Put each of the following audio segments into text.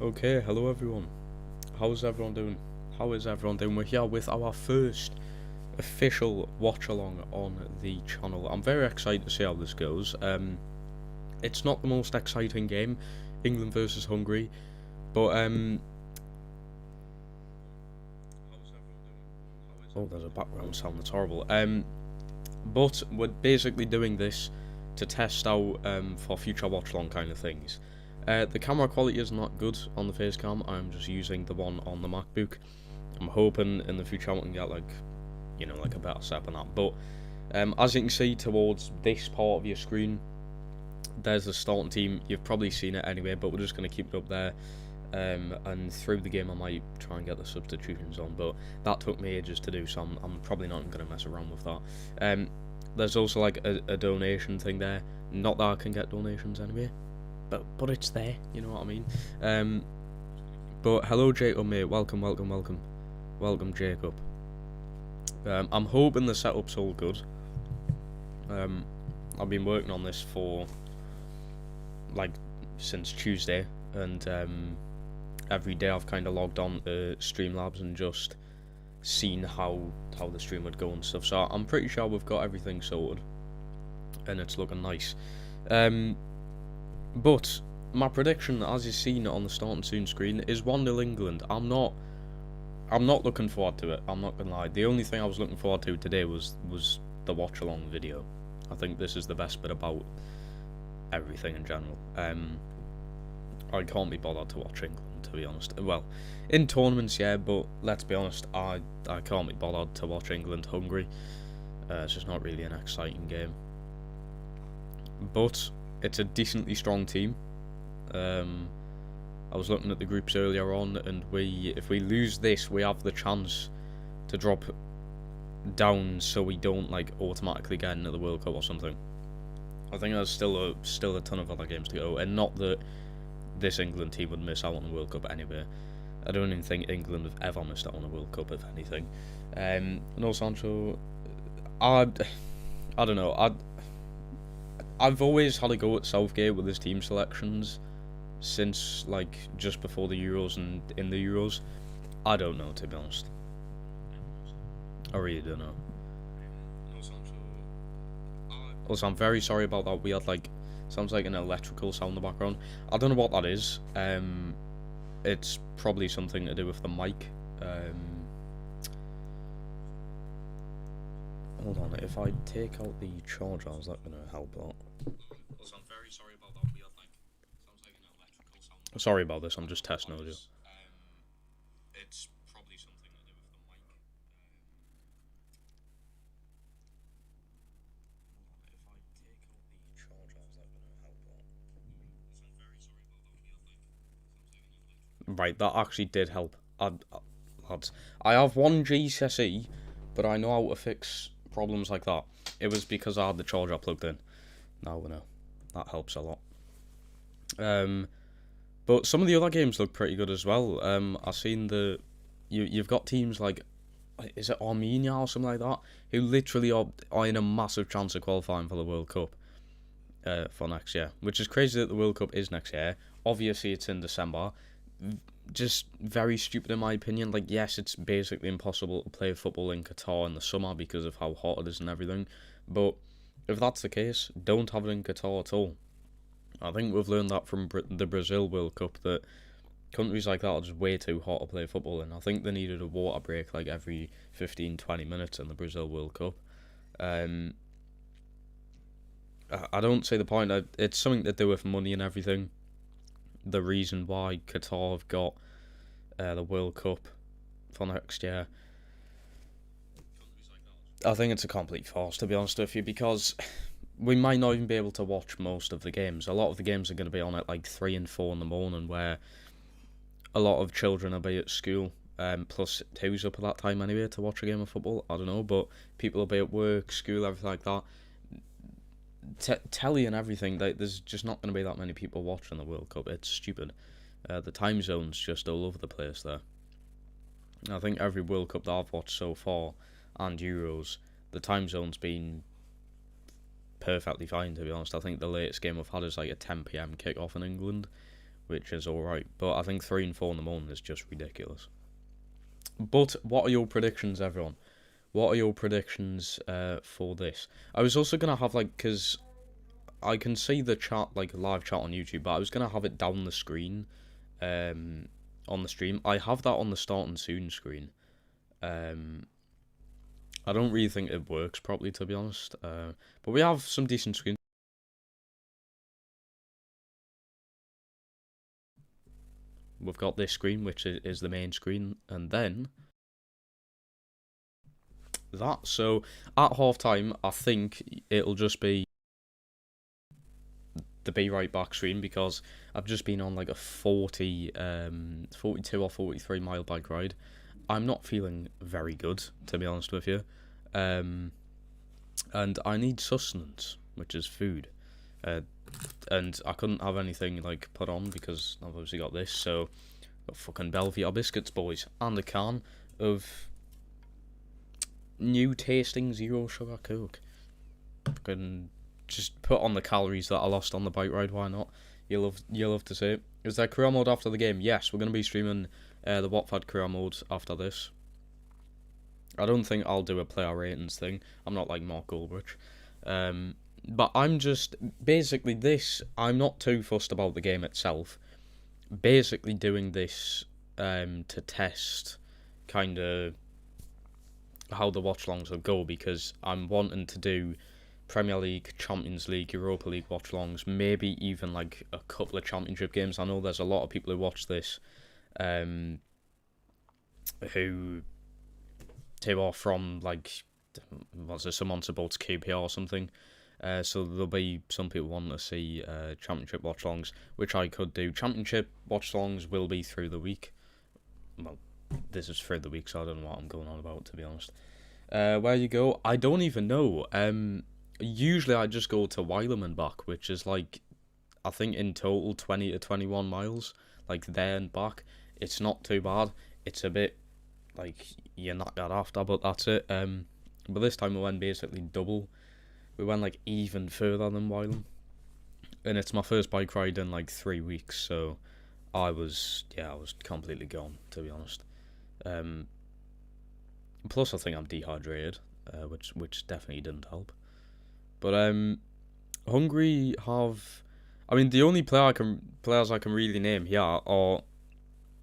Okay, hello everyone. How's everyone doing? How is everyone doing? We're here with our first official watch along on the channel. I'm very excited to see how this goes. It's not the most exciting game, England versus Hungary, but oh, there's a background sound that's horrible. But we're basically doing this to test out for future watch along kind of things. The camera quality is not good on the face cam. I'm just using the one on the MacBook. I'm hoping in the future I can get like a better setup on that. But as you can see towards this part of your screen, there's the starting team. You've probably seen it anyway, but we're just going to keep it up there. And through the game I might try and get the substitutions on, but that took me ages to do, so I'm probably not going to mess around with that. There's also like a donation thing there. Not that I can get donations anyway, but it's there, you know what I mean. But hello Jacob mate, welcome Jacob. I'm hoping the setup's all good. I've been working on this for like since Tuesday, and every day I've kind of logged on to Streamlabs and just seen how the stream would go and stuff, so I'm pretty sure we've got everything sorted and it's looking nice. But my prediction, as you've seen on the starting soon screen, is 1-0 England. I'm not looking forward to it, I'm not gonna lie. The only thing I was looking forward to today was the watch along video. I think this is the best bit about everything in general. I can't be bothered to watch England, to be honest. Well, in tournaments, yeah, but let's be honest, I can't be bothered to watch England-Hungary. It's just not really an exciting game. But it's a decently strong team. I was looking at the groups earlier on, and if we lose this, we have the chance to drop down, so we don't like automatically get into the World Cup or something. I think there's still a ton of other games to go, and not that this England team would miss out on the World Cup anyway. I don't even think England have ever missed out on a World Cup, if anything. No Sancho, I don't know. I've always had a go at Southgate with his team selections since like just before the Euros and in the Euros. I don't know, to be honest. I really don't know. Also, I'm very sorry about that. We had like, sounds like an electrical sound in the background. I don't know what that is. It's probably something to do with the mic. Hold on, if I take out the charger, is that going to help out? Also, I'm very sorry about that. We had like, sounds like an electrical sound. Sorry about this, I'm just testing audio. It's probably something to do with the mic. If I take out the charger, is that going to help out? Also, I'm very sorry about that. We had like, sounds like an electrical. Right, that actually did help. Lads, I have one GCSE, but I know how to fix problems like that. It was because I had the charger plugged in. Now we know. That helps a lot. But some of the other games look pretty good as well. I've seen you've got teams like, is it Armenia or something like that, who literally are in a massive chance of qualifying for the World Cup for next year, which is crazy that the World Cup is next year. Obviously it's in December. Just very stupid in my opinion. Like, yes, it's basically impossible to play football in Qatar in the summer because of how hot it is and everything, but if that's the case, don't have it in Qatar at all. I think we've learned that from the Brazil World Cup, that countries like that are just way too hot to play football in. I think they needed a water break like every 15-20 minutes in the Brazil World Cup. I don't see the point. It's something to do with money and everything. The reason why Qatar have got the World Cup for next year, I think it's a complete farce, to be honest with you, because we might not even be able to watch most of the games. A lot of the games are going to be on at like 3 and 4 in the morning, where a lot of children will be at school, plus who's up at that time anyway to watch a game of football, I don't know, but people will be at work, school, everything like that. Telly and everything, there's just not going to be that many people watching the World Cup. It's stupid. The time zone's just all over the place there. I think every World Cup that I've watched so far, and Euros, the time zone's been perfectly fine, to be honest. I think the latest game we've had is like a 10 PM kick-off in England, which is alright. But I think 3 and 4 in the morning is just ridiculous. But what are your predictions, everyone? What are your predictions for this? I was also going to have, like, because I can see the chat, like, live chat on YouTube, but I was going to have it down the screen on the stream. I have that on the starting soon screen. I don't really think it works properly, to be honest. But we have some decent screens. We've got this screen, which is the main screen, and then that. So at half time, I think it'll just be the Be Right Back screen, because I've just been on like a 42 or 43 mile bike ride. I'm not feeling very good, to be honest with you. And I need sustenance, which is food. And I couldn't have anything like put on because I've obviously got this, so got fucking Belvedere biscuits, boys, and a can of new tasting zero sugar Coke. Fucking just put on the calories that I lost on the bike ride. Why not? You'll love to see it. Is there career mode after the game? Yes, we're gonna be streaming the Watford career mode after this. I don't think I'll do a player ratings thing. I'm not like Mark Goldrich. But I'm just basically this. I'm not too fussed about the game itself. Basically doing this to test kind of how the watchalongs will go, because I'm wanting to do Premier League, Champions League, Europa League watchalongs, maybe even like a couple of championship games. I know there's a lot of people who watch this who are from, like, was there someone supports QPR or something? So there'll be some people wanting to see championship watchalongs, which I could do. Championship watchalongs will be through the week. Well, this is through the week, so I don't know what I'm going on about, to be honest. Where you go, I don't even know. Usually I just go to Wylam and back, which is like, I think in total 20 to 21 miles, like there and back. It's not too bad. It's a bit like you knock that after, but that's it. But this time we went basically double. We went like even further than Wylam, and it's my first bike ride in like 3 weeks, so I was completely gone, to be honest. Plus I think I'm dehydrated, which definitely didn't help. But Hungary have, I mean, the only players I can really name here are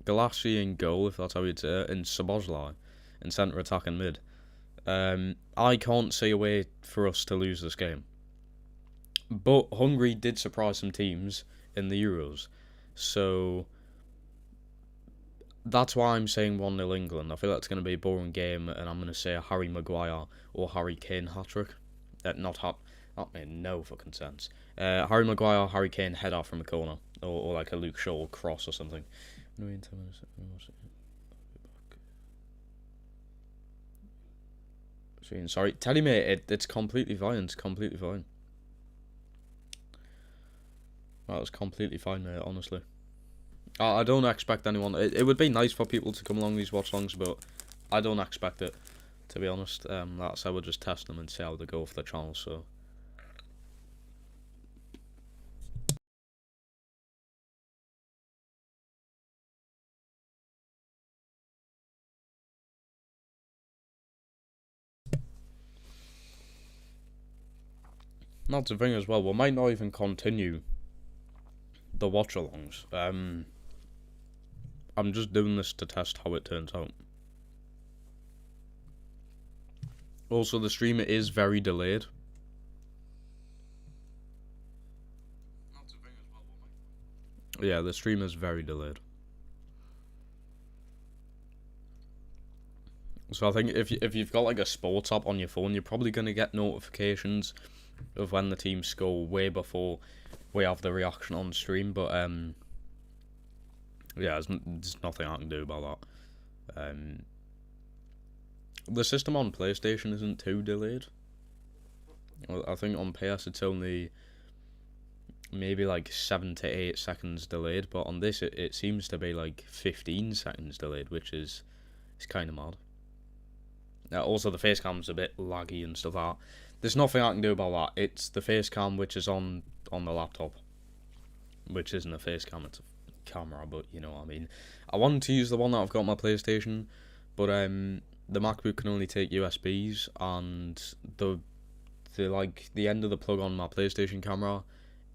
Galassi in goal, if that's how you'd say it, and Sabozlai in centre attack and mid. I can't see a way for us to lose this game. But Hungary did surprise some teams in the Euros, so that's why I'm saying 1-0 England. I feel like it's going to be a boring game, and I'm going to say a Harry Maguire or Harry Kane hat-trick. That made no fucking sense. Harry Maguire, Harry Kane header from a corner, or like a Luke Shaw cross or something. Sorry, tell me it's completely fine. It's completely fine. That was completely fine, mate, honestly. I don't expect anyone. It would be nice for people to come along these watchalongs, but I don't expect it, to be honest. That's how we'll just test them and see how they go for the channel, so. That's the thing as well, we might not even continue the watchalongs. I'm just doing this to test how it turns out. Also, the stream is very delayed. Yeah, the stream is very delayed. So I think if you've got like a sports app on your phone, you're probably going to get notifications of when the teams score way before we have the reaction on stream. But yeah, there's nothing I can do about that. The system on PlayStation isn't too delayed. I think on PS it's only maybe like 7 to 8 seconds delayed, but on this it seems to be like 15 seconds delayed, which is kind of mad. Also, the face cam's a bit laggy and stuff like that. There's nothing I can do about that. It's the face cam which is on the laptop, which isn't a face cam, it's a camera, but you know what I mean. I wanted to use the one that I've got on my PlayStation, but the MacBook can only take USBs, and the end of the plug on my PlayStation camera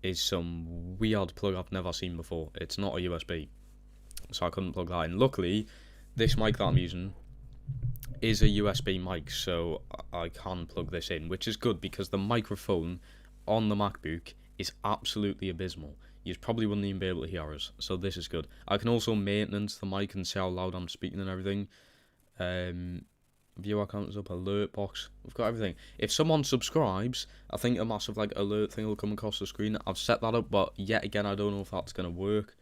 is some weird plug I've never seen before. It's not a USB, so I couldn't plug that in. Luckily, this mic that I'm using is a USB mic, so I can plug this in, which is good because the microphone on the MacBook is absolutely abysmal. You probably wouldn't even be able to hear us, so this is good. I can also maintenance the mic and see how loud I'm speaking and everything. Viewer count is up, alert box, we've got everything. If someone subscribes, I think a massive like alert thing will come across the screen. I've set that up, but yet again I don't know if that's going to work.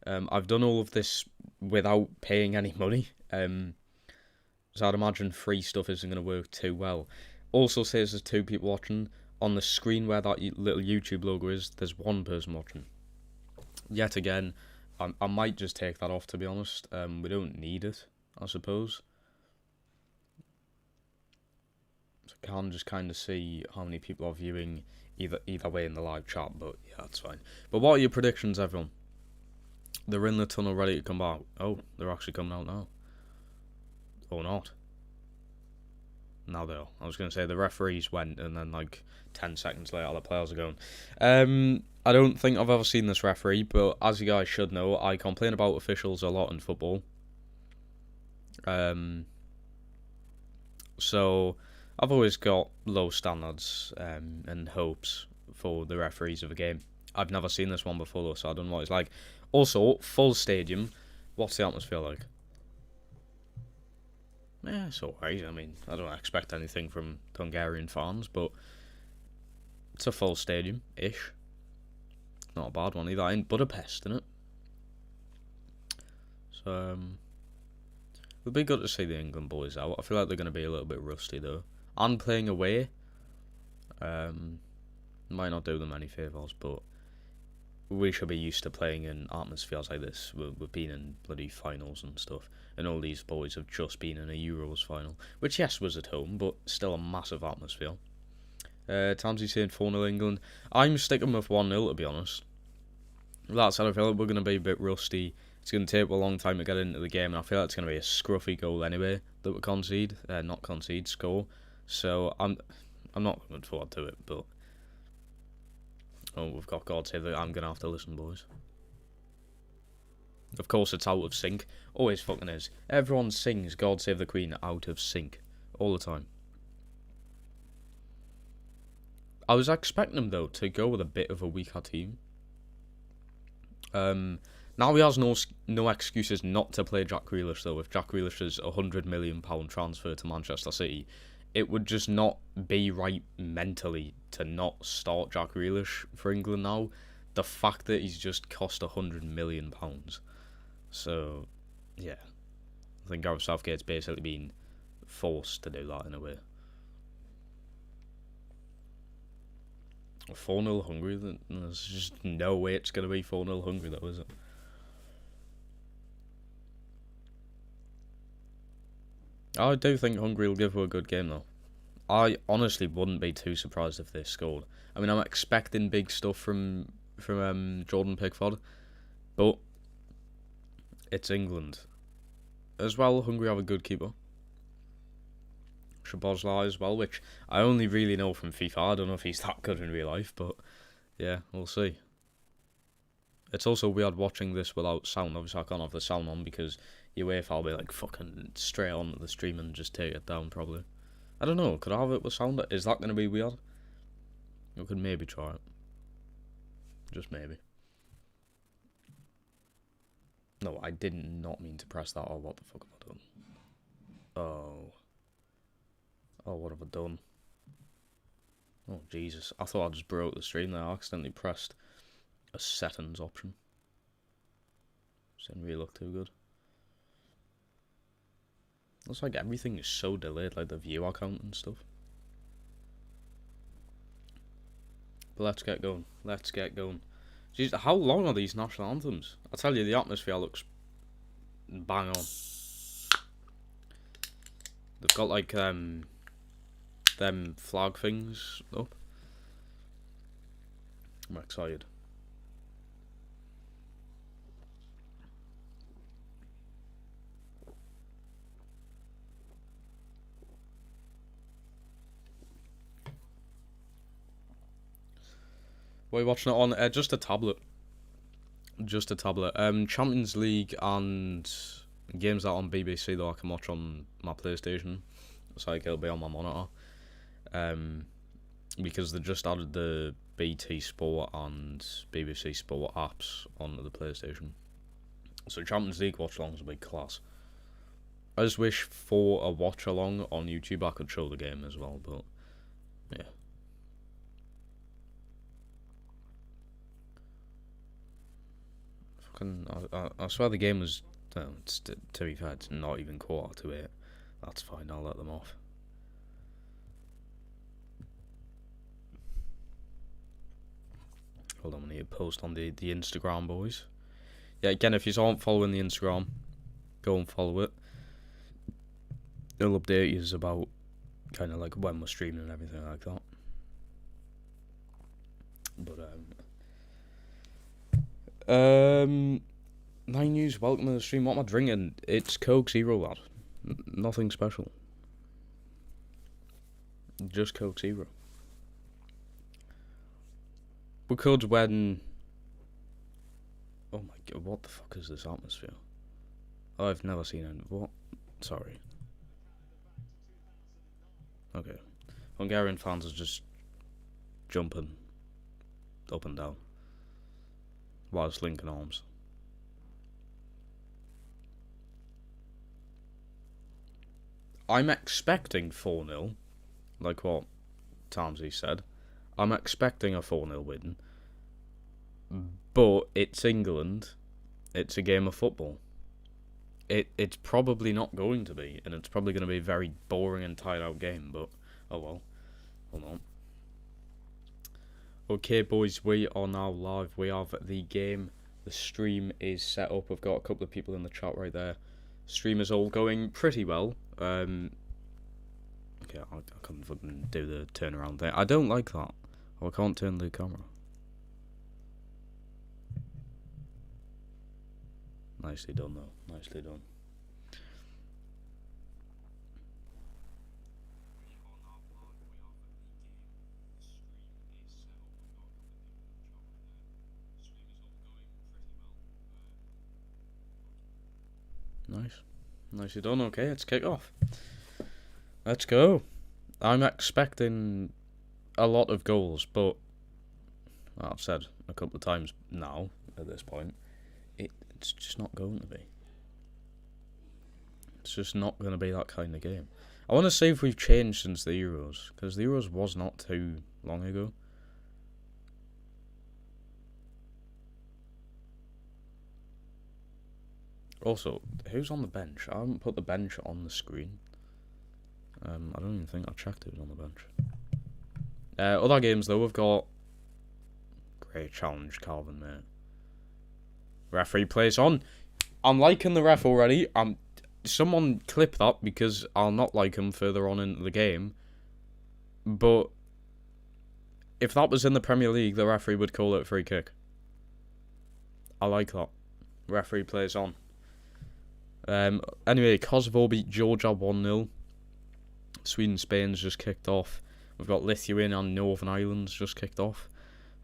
I've done all of this without paying any money, so I'd imagine free stuff isn't going to work too well. Also says there's 2 people watching. On the screen where that little YouTube logo is, there's 1 person watching. Yet again, I might just take that off, to be honest. We don't need it, I suppose. So I can just kind of see how many people are viewing either way in the live chat, but yeah, that's fine. But what are your predictions, everyone? They're in the tunnel ready to come out. Oh, they're actually coming out now. Or not. Now they are. I was going to say the referees went, and then like 10 seconds later the players are going. I don't think I've ever seen this referee, but as you guys should know, I complain about officials a lot in football. So I've always got low standards and hopes for the referees of a game. I've never seen this one before though, so I don't know what it's like. Also, full stadium. What's the atmosphere like? Yeah, it's alright. I mean, I don't expect anything from Hungarian fans, but it's a full stadium-ish. Not a bad one either. In Budapest, isn't it? So, it'll be good to see the England boys out. I feel like they're going to be a little bit rusty, though. And playing away, might not do them any favours, but we should be used to playing in atmospheres like this. We've been in bloody finals and stuff, and all these boys have just been in a Euros final, which yes was at home, but still a massive atmosphere. Tamsy saying 4-0 England. I'm sticking with 1-0 to be honest. That said, I feel like we're going to be a bit rusty. It's going to take a long time to get into the game, and I feel like it's going to be a scruffy goal anyway that we concede, score. So I'm not looking forward to it, but oh, we've got God Save the... I'm going to have to listen, boys. Of course, it's out of sync. Always fucking is. Everyone sings God Save the Queen out of sync. All the time. I was expecting them, though, to go with a bit of a weaker team. Now he has no excuses not to play Jack Grealish, though. If Jack Grealish's £100 million transfer to Manchester City, it would just not be right mentally to not start Jack Grealish for England now. The fact that he's just cost £100 million. So, yeah. I think Gareth Southgate's basically been forced to do that in a way. 4-0 Hungary? There's just no way it's going to be 4-0 Hungary, though, is it? I do think Hungary will give her a good game, though. I honestly wouldn't be too surprised if they scored. I mean, I'm expecting big stuff from Jordan Pickford, but it's England. As well, Hungary have a good keeper. Szoboszlai as well, which I only really know from FIFA. I don't know if he's that good in real life, but yeah, we'll see. It's also weird watching this without sound. Obviously, I can't have the sound on because UEFA will be like fucking straight on the stream and just take it down, probably. I don't know, could I have it with sound? Is that going to be weird? We could maybe try it. Just maybe. No, I did not mean to press that. Oh, what the fuck have I done? Oh. Oh, what have I done? Oh, Jesus. I thought I just broke the stream there. I accidentally pressed a settings option. Didn't really look too good. Looks like everything is so delayed, like the viewer count and stuff. But let's get going. Let's get going. Jeez, how long are these national anthems? I tell you, the atmosphere looks bang on. They've got like them flag things up. I'm excited. What are you watching it on? Just a tablet. Just a tablet. Champions League and games that are on BBC though I can watch on my PlayStation. It's like it'll be on my monitor. Because they just added the BT Sport and BBC Sport apps onto the PlayStation. So Champions League watch-alongs will be class. I just wish for a watch-along on YouTube I could show the game as well, but yeah. I swear the game was, to be fair, it's not even 7:45. That's fine, I'll let them off. Hold on, I need to post on the Instagram, boys. Yeah, again, if you aren't following the Instagram, go and follow it. It'll update you about kind of like when we're streaming and everything like that. But, 9 News, welcome to the stream. What am I drinking? It's Coke Zero, lad. Nothing special. Just Coke Zero. Because when... Oh my god, what the fuck is this atmosphere? I've never seen it. What? Sorry. Okay. Hungarian fans are just jumping up and down whilst linking arms. I'm expecting 4-0, like what Tamsy said. I'm expecting a 4-0 win, but it's England. It's a game of football. It's probably not going to be, and it's probably going to be a very boring and tired out game, but oh well. Hold on. Okay, boys, we are now live. We have the game. The stream is set up. I've got a couple of people in the chat right there. Stream is all going pretty well. Okay, I couldn't fucking do the turnaround thing. I don't like that. Oh, I can't turn the camera. Nicely done, though. Nicely done. Nice. Nicely done. Okay, let's kick off. Let's go. I'm expecting a lot of goals, but well, I've said a couple of times now, at this point, it's just not going to be. It's just not going to be that kind of game. I want to see if we've changed since the Euros, because the Euros was not too long ago. Also, who's on the bench? I haven't put the bench on the screen. I don't even think I checked who's on the bench. Other games, though, we've got... Great challenge, Calvin, mate. Referee plays on. I'm liking the ref already. Someone clip that, because I'll not like him further on in the game. But if that was in the Premier League, the referee would call it a free kick. I like that. Referee plays on. Anyway, Kosovo beat Georgia 1-0. Sweden, Spain's just kicked off. We've got Lithuania and Northern Ireland's just kicked off.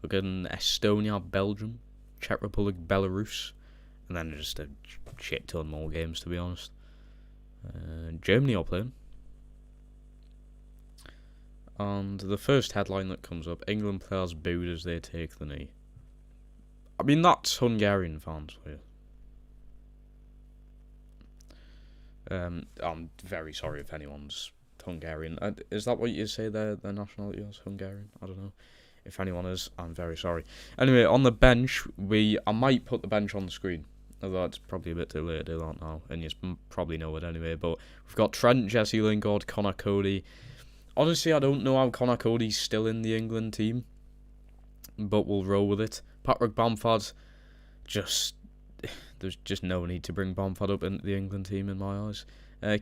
We're getting Estonia, Belgium, Czech Republic, Belarus, and then just a shit ton more games, to be honest. Germany are playing. And the first headline that comes up, England players booed as they take the knee. I mean, that's Hungarian fans for you. I'm very sorry if anyone's Hungarian. Is that what you say their nationality is? Hungarian? I don't know. If anyone is, I'm very sorry. Anyway, on the bench, I might put the bench on the screen. Although it's probably a bit too late to do that now, and you probably know it anyway. But we've got Trent, Jesse Lingard, Connor Cody. Honestly, I don't know how Connor Cody's still in the England team, but we'll roll with it. Patrick Bamford, there's just no need to bring Bamford up into the England team in my eyes.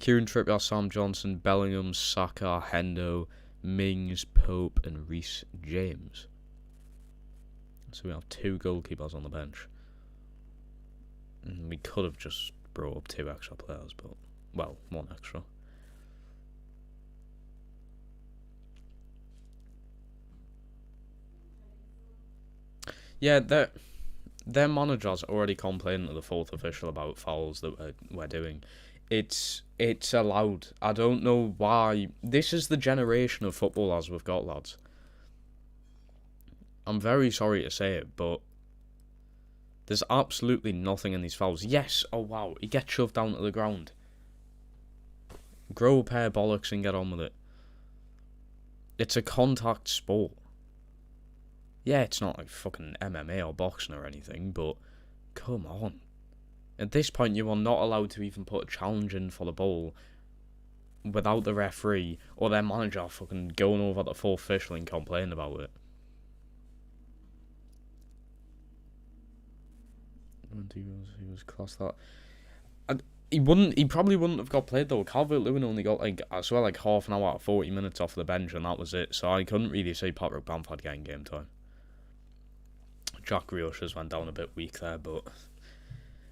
Kieran Trippier, Sam Johnson, Bellingham, Saka, Hendo, Mings, Pope, and Reece James. So we have 2 goalkeepers on the bench. And we could have just brought up 2 extra players, but, well, 1 extra. Yeah, their manager's already complaining to the fourth official about fouls that we're doing. It's allowed. I don't know why. This is the generation of footballers we've got, lads. I'm very sorry to say it, but there's absolutely nothing in these fouls. Yes, oh wow, he gets shoved down to the ground. Grow a pair of bollocks and get on with it. It's a contact sport. Yeah, it's not like fucking MMA or boxing or anything, but come on. At this point, you are not allowed to even put a challenge in for the ball without the referee or their manager fucking going over the fourth official and complaining about it. He was class that. He probably wouldn't have got played though. Calvert-Lewin only got I swear half an hour out of 40 minutes off the bench and that was it. So I couldn't really see Patrick Bamford getting game time. Jack Grealish just went down a bit weak there, but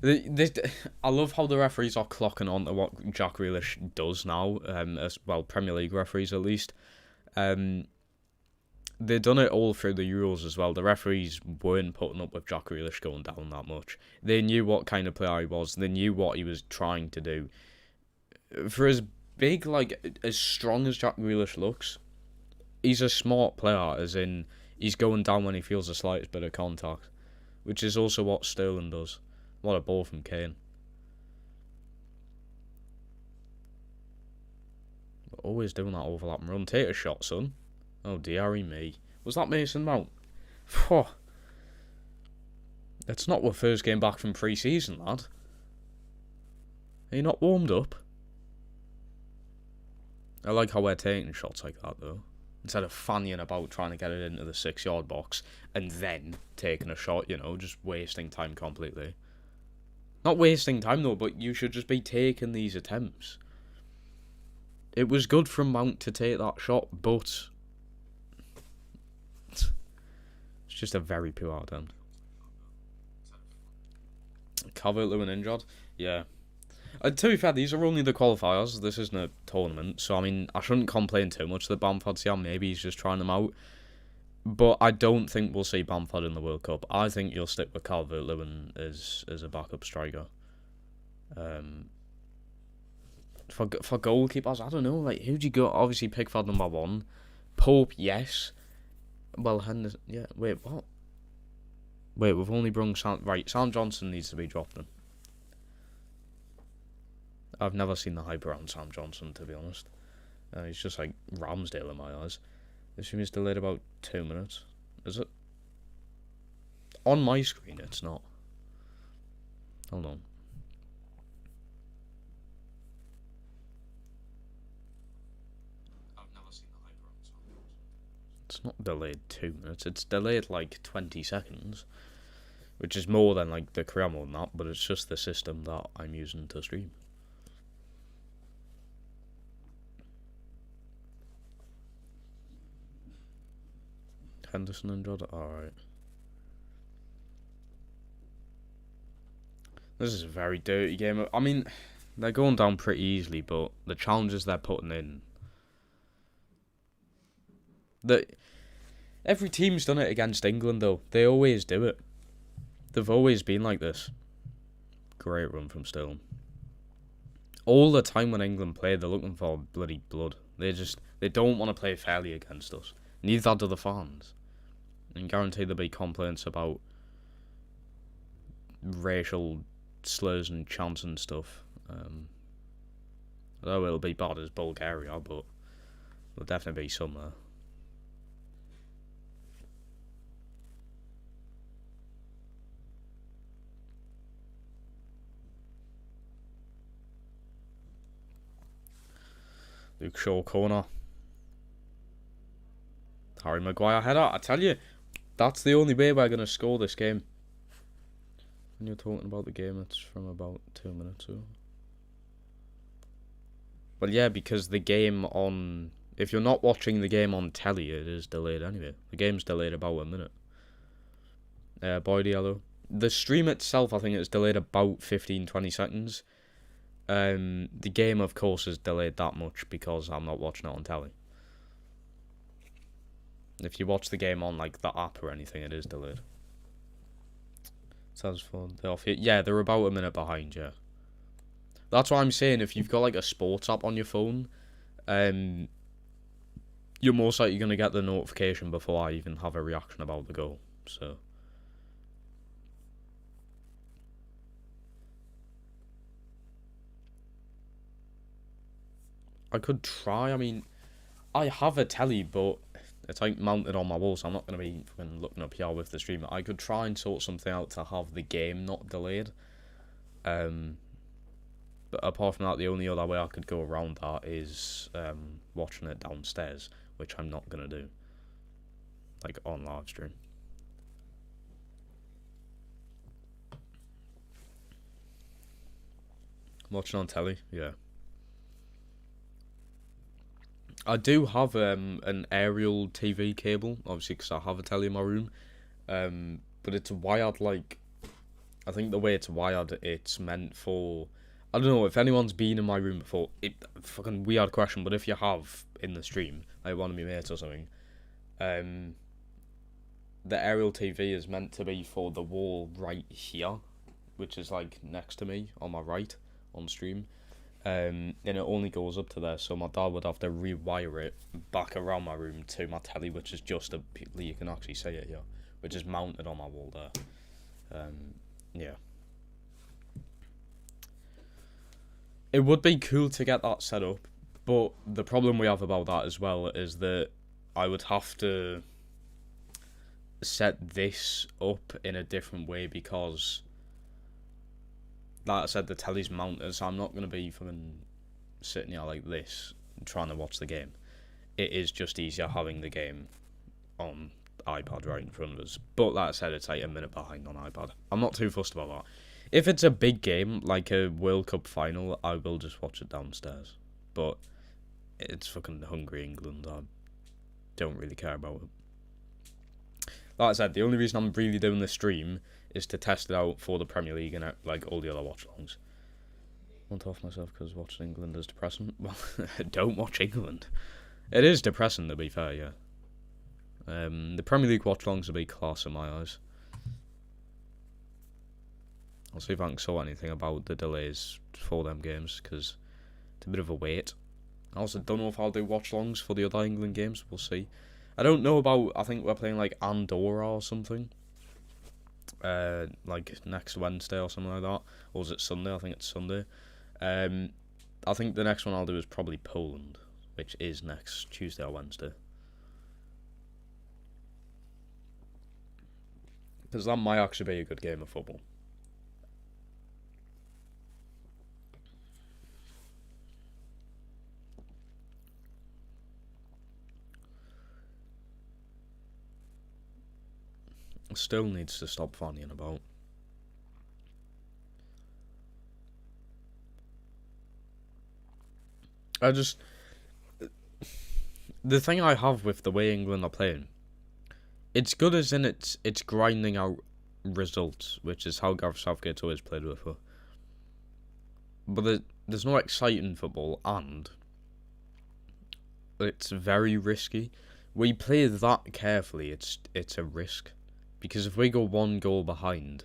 I love how the referees are clocking on to what Jack Grealish does now. As well, Premier League referees at least. They've done it all through the Euros as well. The referees weren't putting up with Jack Grealish going down that much. They knew what kind of player he was. They knew what he was trying to do. For as big, as strong as Jack Grealish looks, he's a smart player, as in, he's going down when he feels the slightest bit of contact. Which is also what Sterling does. What a ball from Kane. But always doing that overlap and run. Take a shot, son. Oh, dearie me. Was that Mason Mount? Phew. It's not our first game back from pre-season, lad. Are you not warmed up? I like how we're taking shots like that, though. Instead of fannying about trying to get it into the 6-yard box and then taking a shot, just wasting time completely. Not wasting time, though, but you should just be taking these attempts. It was good from Mount to take that shot, but it's just a very poor attempt. Calvert-Lewin injured? Yeah. To be fair, these are only the qualifiers. This isn't a tournament, so I mean, I shouldn't complain too much that Bamford's here. Maybe he's just trying them out. But I don't think we'll see Bamford in the World Cup. I think you'll stick with Calvert-Lewin as a backup striker. For goalkeepers, I don't know. Who do you go? Obviously, Pickford number 1. Pope, yes. Well, Henderson, yeah. Wait, what? Wait, we've only brung Sam. Right, Sam Johnson needs to be dropped then. I've never seen the hype around Sam Johnson, to be honest. He's just like Ramsdale in my eyes. I assume he's delayed about 2 minutes. Is it? On my screen, it's not. Hold on. I've never seen the hype around Sam Johnson. It's not delayed 2 minutes. It's delayed 20 seconds. Which is more than the career mode and that, but it's just the system that I'm using to stream. Henderson injured? Alright. This is a very dirty game. I mean, they're going down pretty easily, but the challenges they're putting in... Every team's done it against England, though. They always do it. They've always been like this. Great run from Sterling. All the time when England play, they're looking for bloody blood. They don't want to play fairly against us. Neither do the fans. And guarantee there'll be complaints about racial slurs and chants and stuff. Although it'll be bad as Bulgaria, but there'll definitely be some there. Luke Shaw corner. Harry Maguire header. I tell you, that's the only way we're going to score this game. When you're talking about the game, it's from about 2 minutes ago. Well, yeah, because the game on... If you're not watching the game on telly, it is delayed anyway. The game's delayed about a minute. Boyd yellow. The stream itself, I think it's delayed about 15-20 seconds. The game, of course, is delayed that much because I'm not watching it on telly. If you watch the game on the app or anything, it is delayed. Sounds fun. They're off here. Yeah, they're about a minute behind, yeah. That's why I'm saying if you've got like a sports app on your phone, you're most likely going to get the notification before I even have a reaction about the goal. So I could try. I mean, I have a telly, but it's like mounted on my wall, so I'm not going to be fucking looking up here with the streamer. I could try and sort something out to have the game not delayed. But apart from that, the only other way I could go around that is watching it downstairs, which I'm not going to do. Like on live stream. Watching on telly, yeah. I do have an aerial TV cable, obviously, because I have a telly in my room. But it's wired like, I think the way it's wired, it's meant for, I don't know if anyone's been in my room before. Fucking weird question, but if you have in the stream, like one of my mates or something, the aerial TV is meant to be for the wall right here, which is like next to me on my right on stream. And it only goes up to there, so my dad would have to rewire it back around my room to my telly, which is just you can actually see it here, which is mounted on my wall there. Yeah. It would be cool to get that set up, but the problem we have about that as well is that I would have to set this up in a different way because, like I said, the telly's mounted, so I'm not going to be fucking sitting here like this trying to watch the game. It is just easier having the game on iPad right in front of us. But like I said, it's like a minute behind on iPad. I'm not too fussed about that. If it's a big game, like a World Cup final, I will just watch it downstairs. But it's fucking Hungary, England. I don't really care about it. Like I said, the only reason I'm really doing this stream is to test it out for the Premier League and like all the other watch-alongs. I want to off myself because watching England is depressing. Well, don't watch England. It is depressing, to be fair, yeah. The Premier League watch-alongs will be class in my eyes. I'll see if I can sort anything about the delays for them games, because it's a bit of a wait. I also don't know if I'll do watch-alongs for the other England games, we'll see. I don't know about, I think we're playing like Andorra or something. Like next Wednesday or something like that. Or is it Sunday? I think it's Sunday. I think the next one I'll do is probably Poland, which is next Tuesday or Wednesday. Because that might actually be a good game of football. Still needs to stop fannying about. The thing I have with the way England are playing, it's good as in it's grinding out results, which is how Gareth Southgate's always played with her. But there's no exciting football, and it's very risky. We play that carefully, it's a risk. Because if we go one goal behind,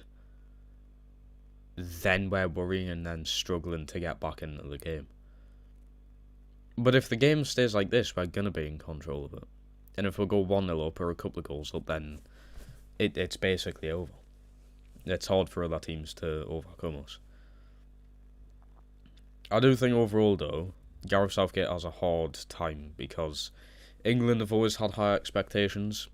then we're worrying and then struggling to get back into the game. But if the game stays like this, we're going to be in control of it. And if we go 1-0 up or a couple of goals up, then it's basically over. It's hard for other teams to overcome us. I do think overall, though, Gareth Southgate has a hard time because England have always had high expectations.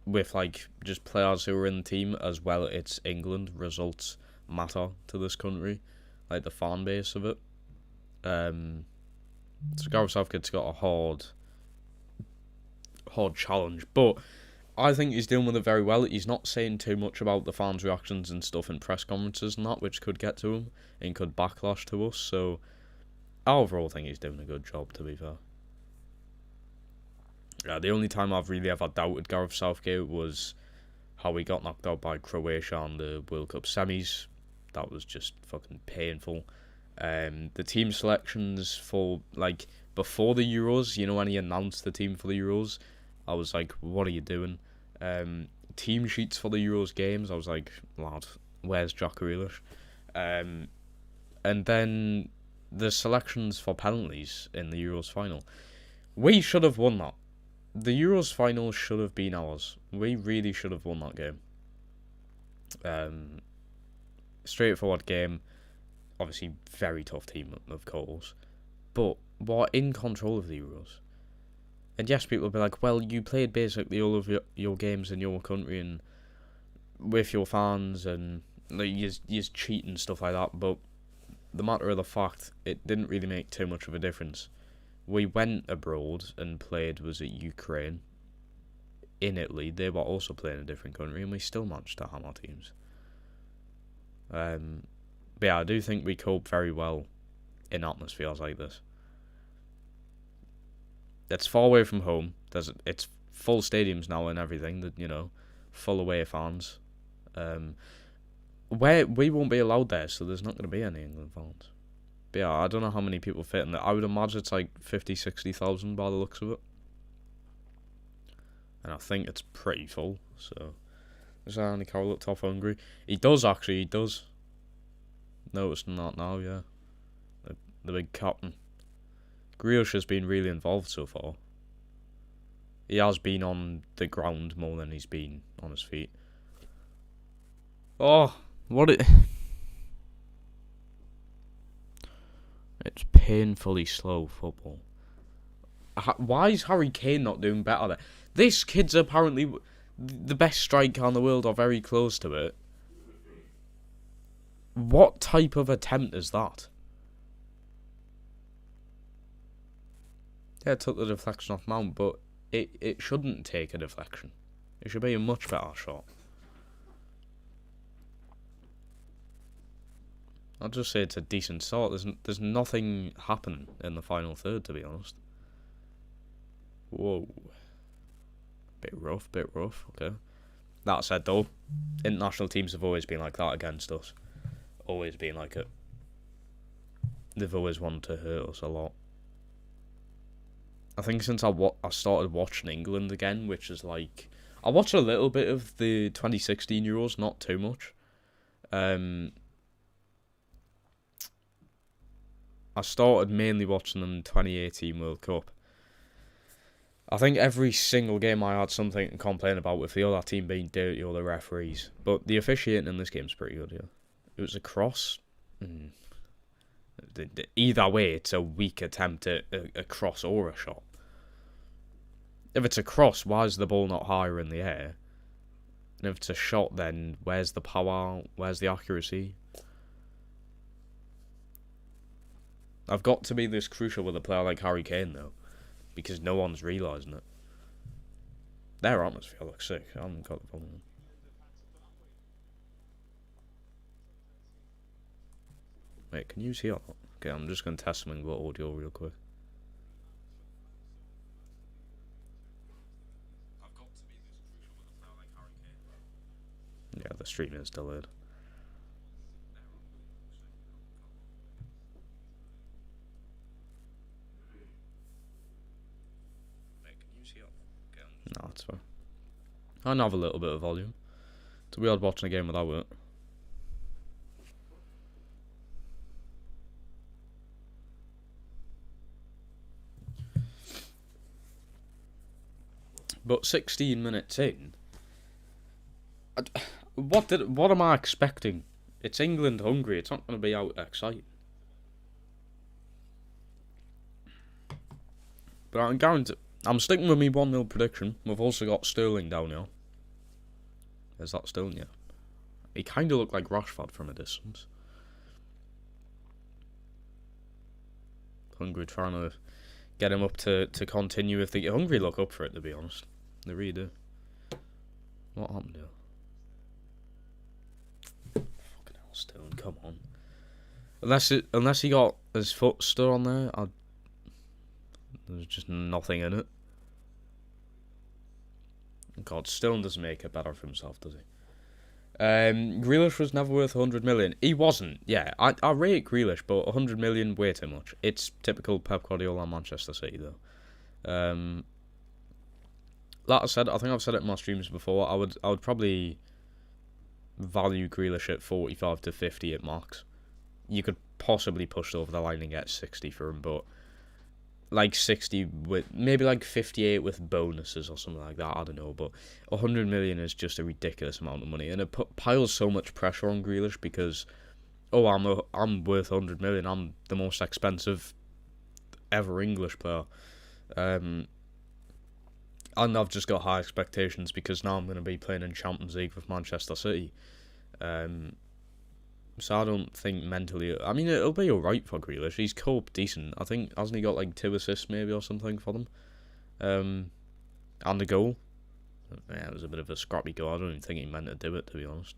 With like just players who are in the team as well, it's England. Results matter to this country, like the fan base of it. So Gareth Southgate's got a hard challenge, but I think he's dealing with it very well. He's not saying too much about the fans' reactions and stuff in press conferences and that, which could get to him and could backlash to us. So I overall think he's doing a good job, to be fair. Yeah, the only time I've really ever doubted Gareth Southgate was how he got knocked out by Croatia on the World Cup semis. That was just fucking painful. The team selections for, like, before the Euros, you know, when he announced the team for the Euros, I was like, what are you doing? team sheets for the Euros games. I was like, lad, where's Jack Grealish? And then the selections for penalties in the Euros final. We should have won that. The Euros final should have been ours. We really should have won that game. Straightforward game. Obviously, very tough team, of course. But we're in control of the Euros. And yes, people will be like, well, you played basically all of your games in your country and with your fans and like, you cheat and stuff like that. But the matter of the fact, it didn't really make too much of a difference. We went abroad and played, was it Ukraine? In Italy, they were also playing a different country, and we still managed to hammer teams. But yeah, I do think we cope very well in atmospheres like this. It's far away from home. It's full stadiums now and everything. That full away fans. Where we won't be allowed there, so there's not going to be any England fans. But yeah, I don't know how many people fit in there. I would imagine it's like 50,000-60,000 by the looks of it. And I think it's pretty full, so... Is that Andy Carroll looked off Hungary? He does, actually, he does. Noticing that now, yeah. The big captain. Grealish has been really involved so far. He has been on the ground more than he's been on his feet. Oh, what it... It's painfully slow football. Why is Harry Kane not doing better there? This kid's apparently the best striker in the world, or very close to it. What type of attempt is that? Yeah, it took the deflection off Mount, but it shouldn't take a deflection. It should be a much better shot. I'll just say it's a decent start. There's nothing happening in the final third, to be honest. Whoa. Bit rough. Okay. That said, though, international teams have always been like that against us. Always been like it. They've always wanted to hurt us a lot. I think since I started watching England again, which is like... I watched a little bit of the 2016 Euros, not too much. I started mainly watching them in 2018 World Cup. I think every single game I had something to complain about with the other team being dirty or the referees. But the officiating in this game's pretty good, yeah. It was a cross. Either way, it's a weak attempt at a cross or a shot. If it's a cross, why is the ball not higher in the air? And if it's a shot, then where's the power? Where's the accuracy? I've got to be this crucial with a player like Harry Kane, though. Because no one's realising it. Their atmosphere looks sick. I haven't got the problem. Wait, can you see that? Okay, I'm just going to test something about audio real quick. Yeah, the stream is delayed. No, it's fine. I have a little bit of volume. It's weird watching a game without it. But 16 minutes in, what am I expecting? It's England, Hungary. It's not going to be out exciting. But I'm guaranteed. I'm sticking with me 1-0 prediction. We've also got Sterling down here. Is that Sterling? Yeah. He kind of looked like Rashford from a distance. Hungary trying to get him up to continue. If the Hungary look up for it, to be honest. They really do. What happened here? Fucking hell, Sterling, come on. Unless he got his foot still on there, there's just nothing in it. God, Sterling doesn't make it better for himself, does he? Grealish was never worth 100 million. He wasn't, yeah. I rate Grealish, but 100 million, way too much. It's typical Pep Guardiola and Manchester City, though. like I said, I think I've said it in my streams before. I would probably value Grealish at 45 to 50 at max. You could possibly push over the line and get 60 for him, but like 60 with maybe like 58 with bonuses or something like that. I don't know, but 100 million is just a ridiculous amount of money, and it piles so much pressure on Grealish because I'm worth 100 million. I'm the most expensive ever English player, and I've just got high expectations because now I'm going to be playing in Champions League with Manchester City. So I don't think mentally... I mean, it'll be alright for Grealish. He's coped decent. I think, hasn't he got like 2 assists maybe or something for them? And a goal. Yeah, it was a bit of a scrappy goal. I don't even think he meant to do it, to be honest.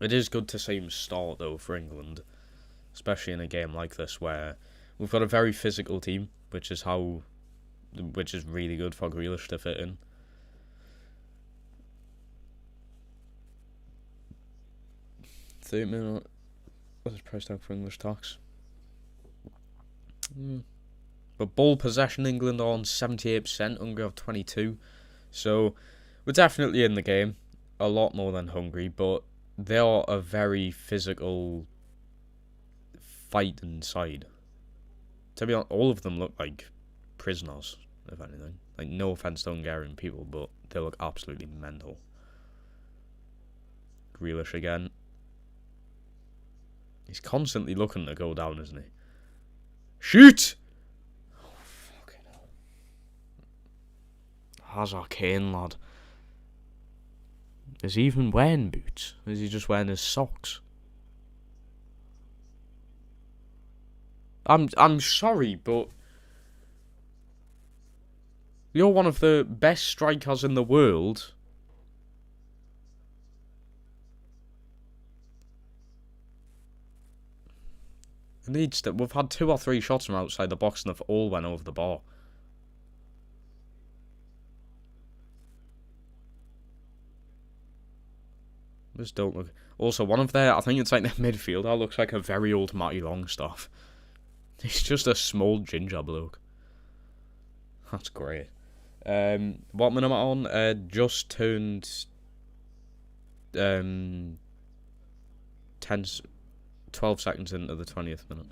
It is good to see him start, though, for England. Especially in a game like this where we've got a very physical team, which is really good for Grealish to fit in. £30 what's his price tag for English tax? But ball possession, England are on 78%, Hungary have 22%. So we're definitely in the game, a lot more than Hungary, but they are a very physical fighting side. To be honest, all of them look like prisoners, if anything. Like, no offense to Hungarian people, but they look absolutely mental. Grealish again. He's constantly looking to go down, isn't he? Shoot! Oh, fucking hell. Hazard Kane, lad. Is he even wearing boots? Is he just wearing his socks? I'm sorry, but you're one of the best strikers in the world. We've had 2 or 3 shots from outside the box and they've all went over the bar. Just don't look. Also, one of their, I think it's like their midfielder, looks like a very old Matty Longstaff. He's just a small ginger bloke. That's great. What minute am I on? Just turned 12 seconds into the 20th minute.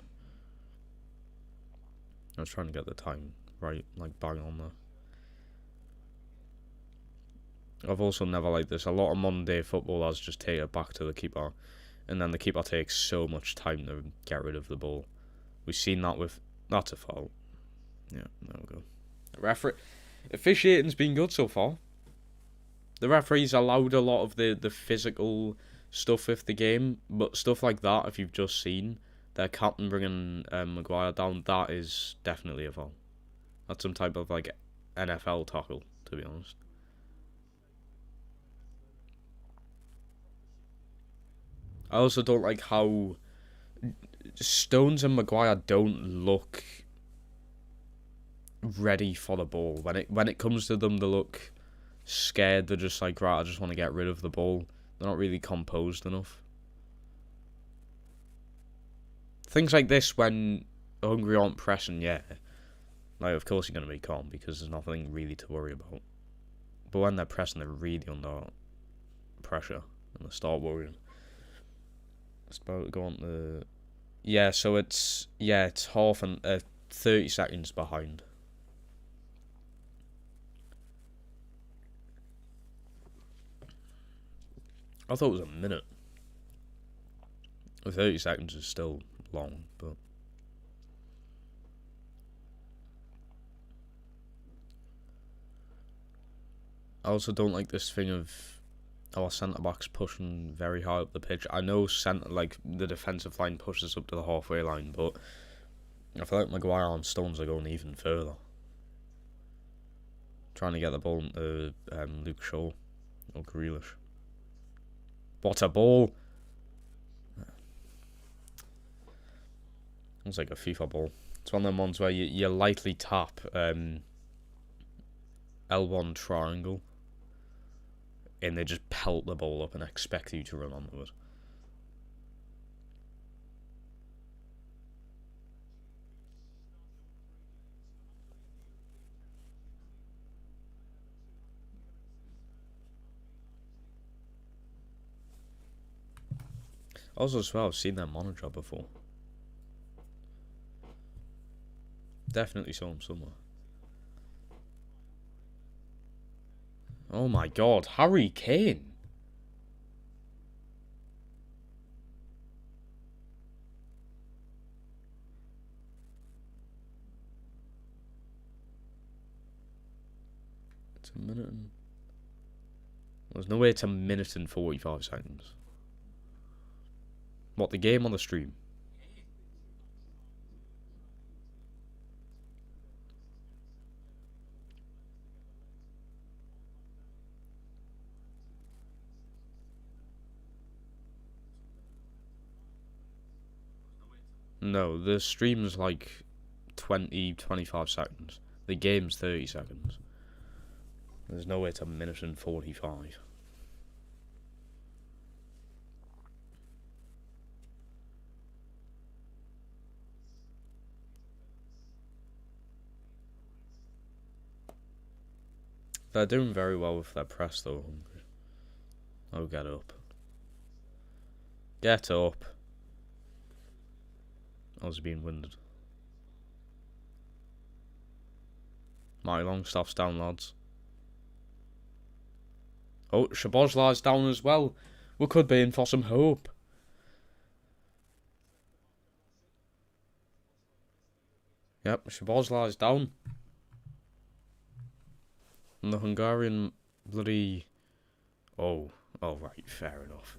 I was trying to get the time right, like bang on there. I've also never liked this. A lot of modern day footballers just take it back to the keeper, and then the keeper takes so much time to get rid of the ball. We've seen that with... That's a foul. Yeah, there we go. Officiating's been good so far. The referees allowed a lot of the physical stuff with the game, but stuff like that, if you've just seen their captain bringing Maguire down, that is definitely a foul. That's some type of like NFL tackle, to be honest. I also don't like how Stones and Maguire don't look ready for the ball. When it comes to them, they look scared. They're just like, right, I just want to get rid of the ball. They're not really composed enough. Things like this, when Hungary aren't pressing, yeah. Like, of course you're going to be calm because there's nothing really to worry about. But when they're pressing, they're really under pressure. And they start worrying. It's about to go on to... Yeah, so it's half and 30 seconds behind. I thought it was a minute. 30 seconds is still long, but... I also don't like this thing of our centre-backs pushing very high up the pitch. I know the defensive line pushes up to the halfway line, but I feel like Maguire and Stones are going even further. Trying to get the ball into Luke Shaw or Grealish. What a ball! It's like a FIFA ball. It's one of them ones where you lightly tap L1 triangle and they just pelt the ball up and expect you to run onto it. Also, as well, I've seen their manager before. Definitely saw him somewhere. Oh my god, Harry Kane! It's a minute and... There's no way it's a minute and 45 seconds. What, the game or the stream? No, the stream's like 25 seconds. The game's 30 seconds. There's no way it's a minute and 45. They're doing very well with their press though, Hungary. Oh, get up. Get up. I was being winded. Mighty Longstaff's down, lads. Oh, Shabozla's down as well. We could be in for some hope. Yep, Shabozla's down. And the Hungarian bloody... Oh, right, fair enough.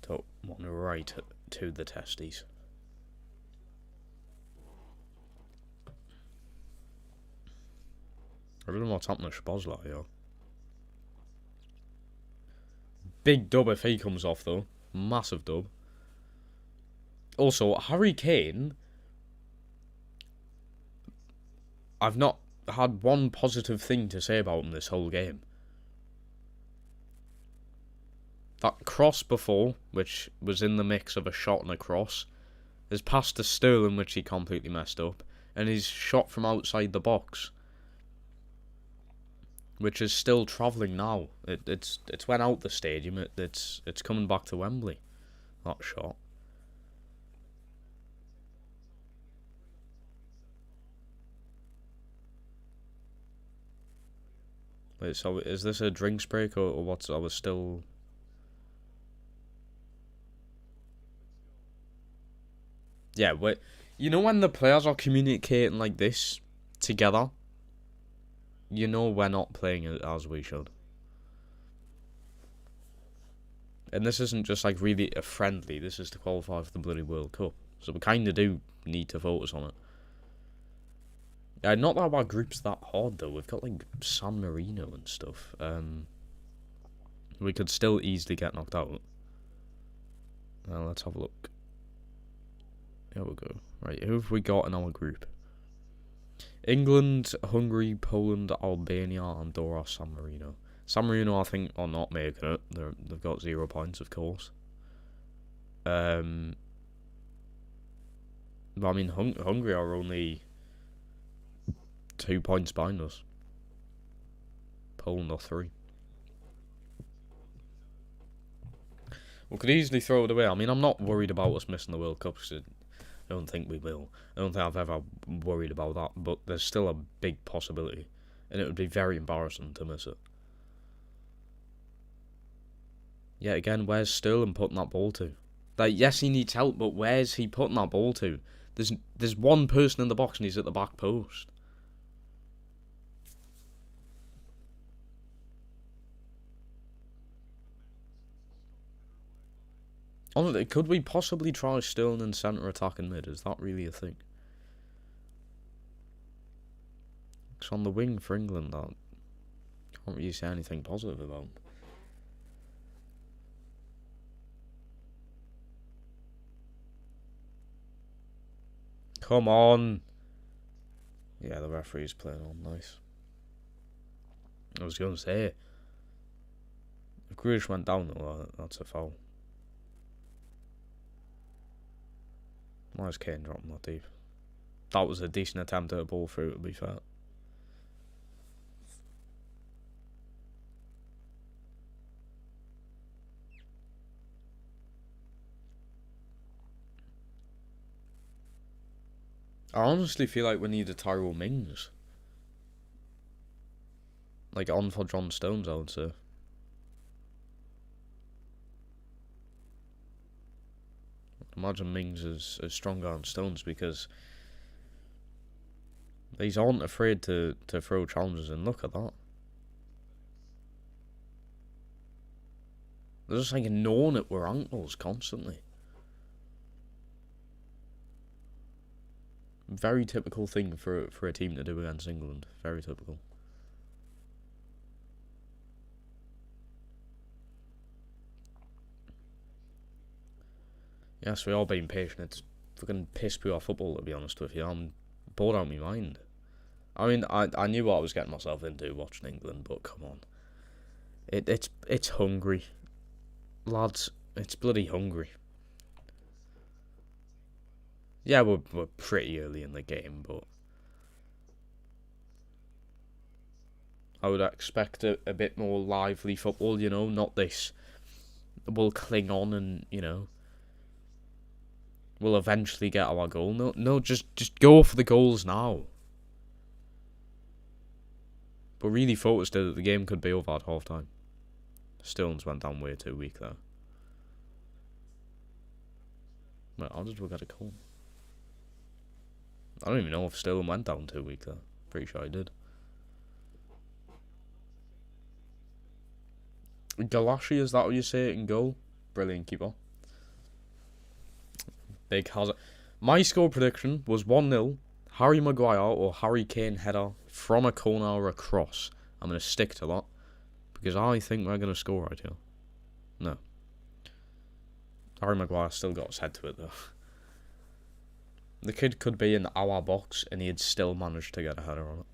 Don't want to write to the testes. I don't know what's happening to Shabozla, yo. Big dub if he comes off, though. Massive dub. Also, Harry Kane... I've not had one positive thing to say about him this whole game. That cross before, which was in the mix of a shot and a cross, his pass to Sterling, which he completely messed up, and his shot from outside the box, which is still travelling now. It's went out the stadium. It's coming back to Wembley. That shot. Wait, so is this a drinks break or what's? I was still. Yeah, wait. You know when the players are communicating like this together, you know we're not playing it as we should. And this isn't just like really a friendly, this is to qualify for the bloody World Cup. So we kind of do need to focus on it. Yeah, not that our group's that hard though. We've got like San Marino and stuff. We could still easily get knocked out. Now let's have a look. Here we go. Right, who have we got in our group? England, Hungary, Poland, Albania, Andorra, San Marino. San Marino, I think, are not making it. They've got 0 points, of course. But I mean, Hungary are only 2 points behind us. Poland are 3. We could easily throw it away. I mean, I'm not worried about us missing the World Cup because I don't think we will. I don't think I've ever worried about that. But there's still a big possibility. And it would be very embarrassing to miss it. Yeah, again, where's Sterling putting that ball to? Like, yes, he needs help, but where's he putting that ball to? There's one person in the box and he's at the back post. Honestly, could we possibly try Sterling in centre attack and mid? Is that really a thing? Because on the wing for England, I can't really say anything positive about. Come on. Yeah, the referee's playing on nice. I was going to say, if Grealish went down, though, that's a foul. Why is Kane dropping that deep? That was a decent attempt at a ball through, to be fair. I honestly feel like we need a Tyrell Mings. Like, on for John Stones, I would say. Imagine Mings is stronger on Stones because these aren't afraid to throw challenges in. Look at that. They're just like gnawing it with ankles constantly. Very typical thing for a team to do against England. Very typical. Yes, we all being patient. It's fucking piss poor football, to be honest with you. I'm bored out of my mind. I mean, I knew what I was getting myself into watching England, but come on. It's Hungary. Lads, it's bloody Hungary. Yeah, we're pretty early in the game, but I would expect a bit more lively football, you know, not this. We'll cling on and, you know, we'll eventually get our goal. No, just go for the goals now. But really thought it that the game could be over at half time. Stones went down way too weak there. Wait, how did we get a goal? I don't even know if Sterling went down too weak there. Pretty sure I did. Galashi, is that what you say it in goal? Brilliant keeper. Big hazard. My score prediction was 1-0. Harry Maguire or Harry Kane header from a corner or a cross. I'm going to stick to that. Because I think we're going to score right here. No. Harry Maguire still got his head to it though. The kid could be in our box and he'd still manage to get a header on it.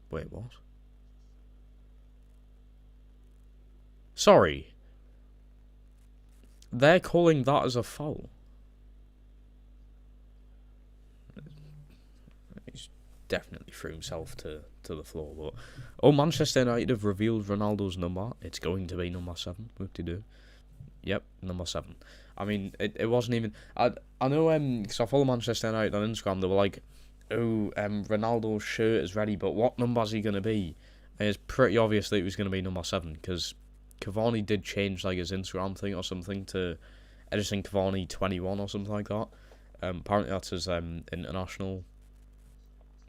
Wait, what? Sorry. They're calling that as a foul. He's definitely threw himself to the floor. But oh, Manchester United have revealed Ronaldo's number. It's going to be number 7. Whoop-de-doo. Yep, number 7. I mean, it wasn't even... I know, because I follow Manchester United on Instagram, they were like, oh, Ronaldo's shirt is ready, but what number is he going to be? And it's pretty obvious that it was going to be number 7, because Cavani did change like his Instagram thing or something to Edison Cavani 21 or something like that. Apparently that's his international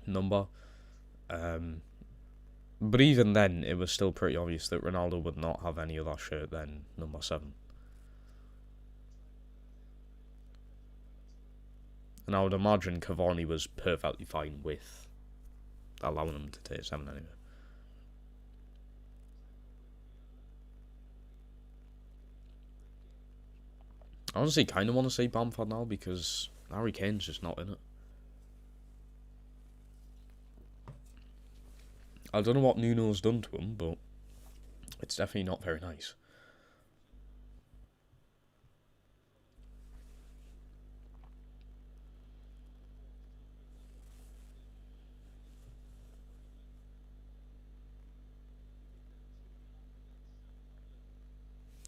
number. But even then, it was still pretty obvious that Ronaldo would not have any other shirt than number 7. And I would imagine Cavani was perfectly fine with allowing him to take 7 anyway. I honestly kind of want to see Bamford now because Harry Kane's just not in it. I don't know what Nuno's done to him, but it's definitely not very nice.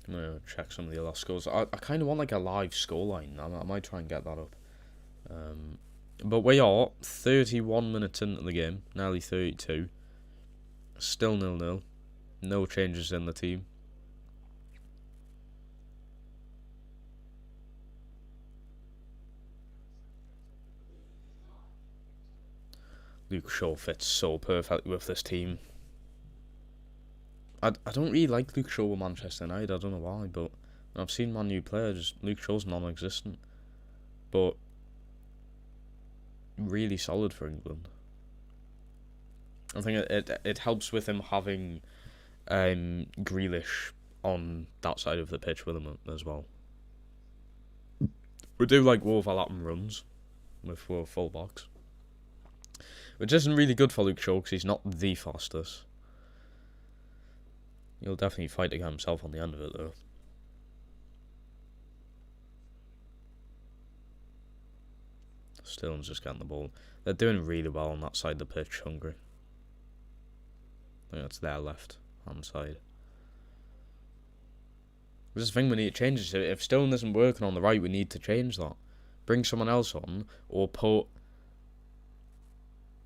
I'm going to check some of the other scores. I kind of want like a live scoreline. I might try and get that up. But we are 31 minutes into the game, nearly 32. Still 0-0. No changes in the team. Luke Shaw fits so perfectly with this team. I don't really like Luke Shaw with Manchester United. I don't know why, but I've seen Man U players. Luke Shaw's non-existent, but really solid for England. I think it helps with him having Grealish on that side of the pitch with him as well. We do like overlapping runs with full backs, which isn't really good for Luke Shaw because he's not the fastest. He'll definitely fight to get himself on the end of it, though. Sterling's just getting the ball. They're doing really well on that side of the pitch, Hungary. I think that's their left-hand side. This is the thing we need to change. Is if Stone isn't working on the right, we need to change that. Bring someone else on, or put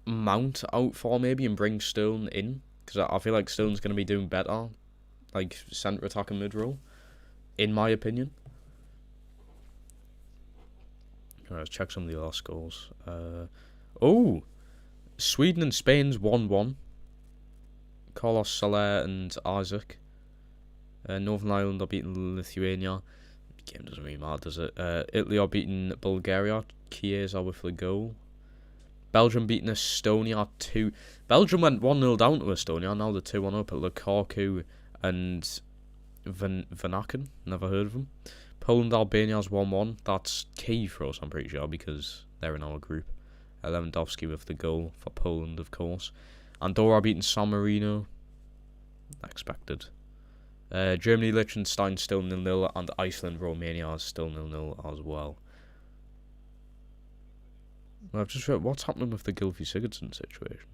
Mount out for maybe and bring Stone in, because I feel like Stone's going to be doing better, like centre attack and mid role, in my opinion. Alright, let's check some of the other scores. Oh, Sweden and Spain's 1-1. Carlos Soler and Isaac. Northern Ireland are beating Lithuania. Game doesn't really matter, does it? Italy are beating Bulgaria. Chiesa with the goal. Belgium beating Estonia 2. Belgium went 1-0 down to Estonia. Now they're 2-1 up at Lukaku and Vanaken. Never heard of them. Poland Albania's 1-1. That's key for us, I'm pretty sure, because they're in our group. Lewandowski with the goal for Poland, of course. Andorra beating San Marino. Expected. Germany, Liechtenstein still 0-0, and Iceland, Romania is still 0-0 as well. I've just read what's happening with the Gylfi Sigurdsson situation.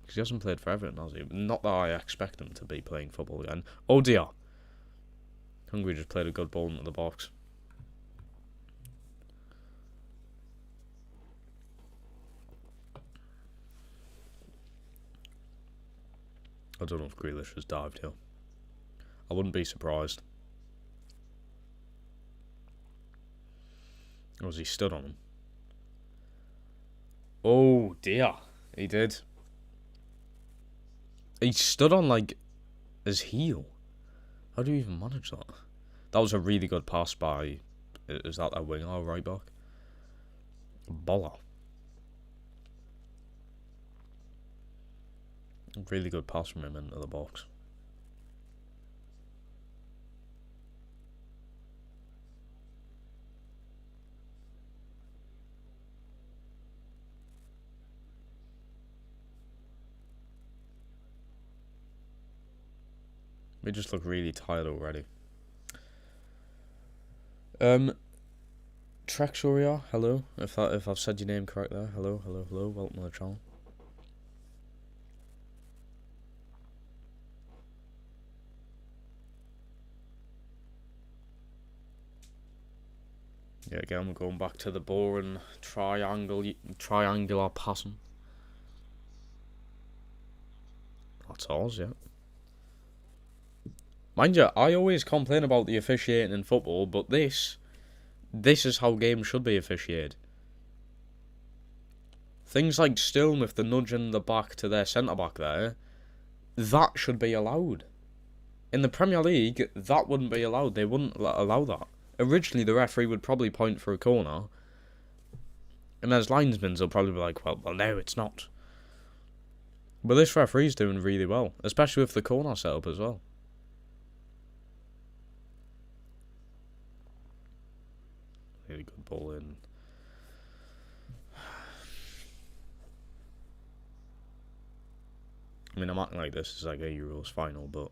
Because he hasn't played for Everton, has he? Not that I expect him to be playing football again. Oh dear. Hungary just played a good ball into the box. I don't know if Grealish has dived here. I wouldn't be surprised. Or has he stood on him? Oh dear. He did. He stood on like his heel. How do you even manage that? That was a really good pass by... Is that a winger or right back? Boller. Really good pass from him into the box. We just look really tired already. Trexoria, hello. If I've said your name correct there, hello. Welcome to the channel. Yeah, again, we're going back to the boring triangular passing. That's ours, yeah. Mind you, I always complain about the officiating in football, but this is how games should be officiated. Things like Stilm with the nudge in the back to their centre-back there, that should be allowed. In the Premier League, that wouldn't be allowed. They wouldn't allow that. Originally, the referee would probably point for a corner, and as linesmen, they'll probably be like, well, no, it's not. But this referee's doing really well, especially with the corner setup as well. Really good ball in. I mean, I'm acting like this is like a Euros final, but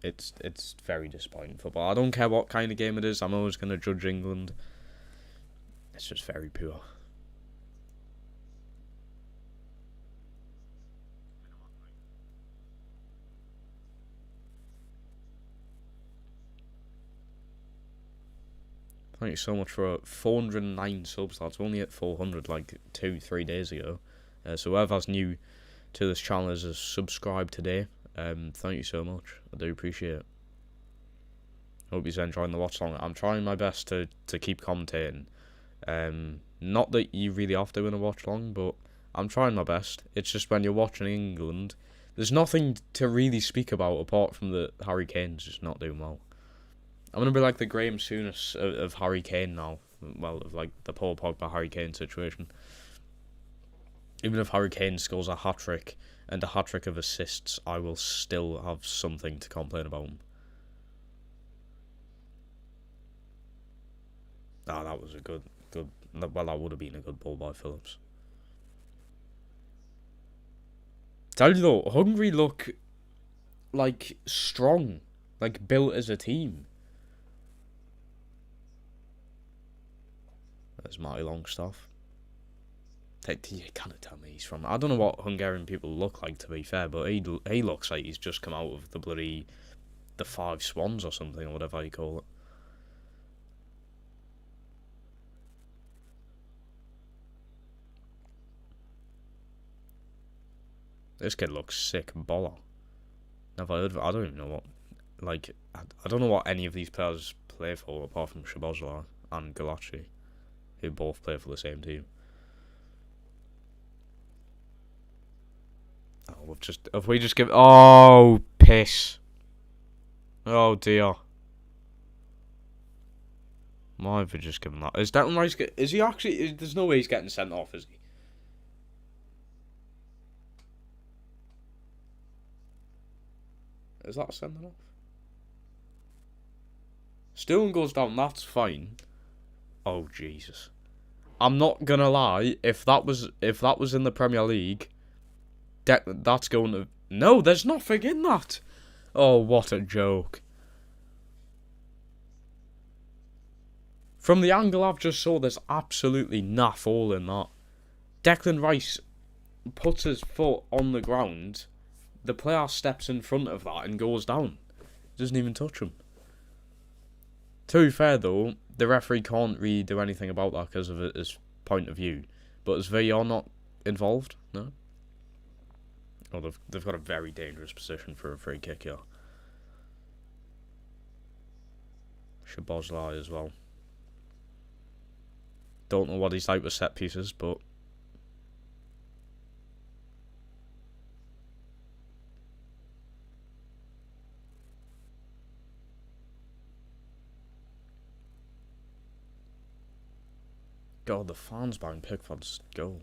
it's very disappointing football. I don't care what kind of game it is. I'm always going to judge England. It's just very poor. Thank you so much for 409 subs. That's only at 400 like 2-3 days ago. So whoever's new to this channel is subscribed today. Thank you so much. I do appreciate it. Hope you're enjoying the watch along. I'm trying my best to keep commentating. Not that you really have to in a watch along, but I'm trying my best. It's just when you're watching England, there's nothing to really speak about apart from the Harry Kane's just not doing well. I'm going to be like the Graham Souness of Harry Kane now. Well, of like the Paul Pogba Harry Kane situation. Even if Harry Kane scores a hat-trick and a hat-trick of assists, I will still have something to complain about him. Ah, that was a good... Well, that would have been a good ball by Phillips. Tell you though, Hungary look like strong. Like built as a team. There's Matty Longstaff. You can't tell me he's from... I don't know what Hungarian people look like, to be fair, but he looks like he's just come out of the Five Swans or something, or whatever you call it. This kid looks sick baller. Never heard of it. I don't even know what... Like, I don't know what any of these players play for, apart from Shabozla and Galachi, who both play for the same team. Oh, have we just given... Oh, piss. Oh, dear. Why have we just given that? Is Declan Rice... Is he actually... There's no way he's getting sent off, is he? Is that sending off? Sterling goes down, that's fine. Oh, Jesus. I'm not gonna lie, if that was in the Premier League, that's going to... No, there's nothing in that. Oh, what a joke. From the angle I've just saw, there's absolutely naff all in that. Declan Rice puts his foot on the ground, the player steps in front of that and goes down. Doesn't even touch him. To be fair though, the referee can't really do anything about that because of his point of view. But is VAR not involved? No? Oh, they've got a very dangerous position for a free kick here. Shabozlai as well. Don't know what he's like with set pieces, but... God, the fans behind Pickford's goal.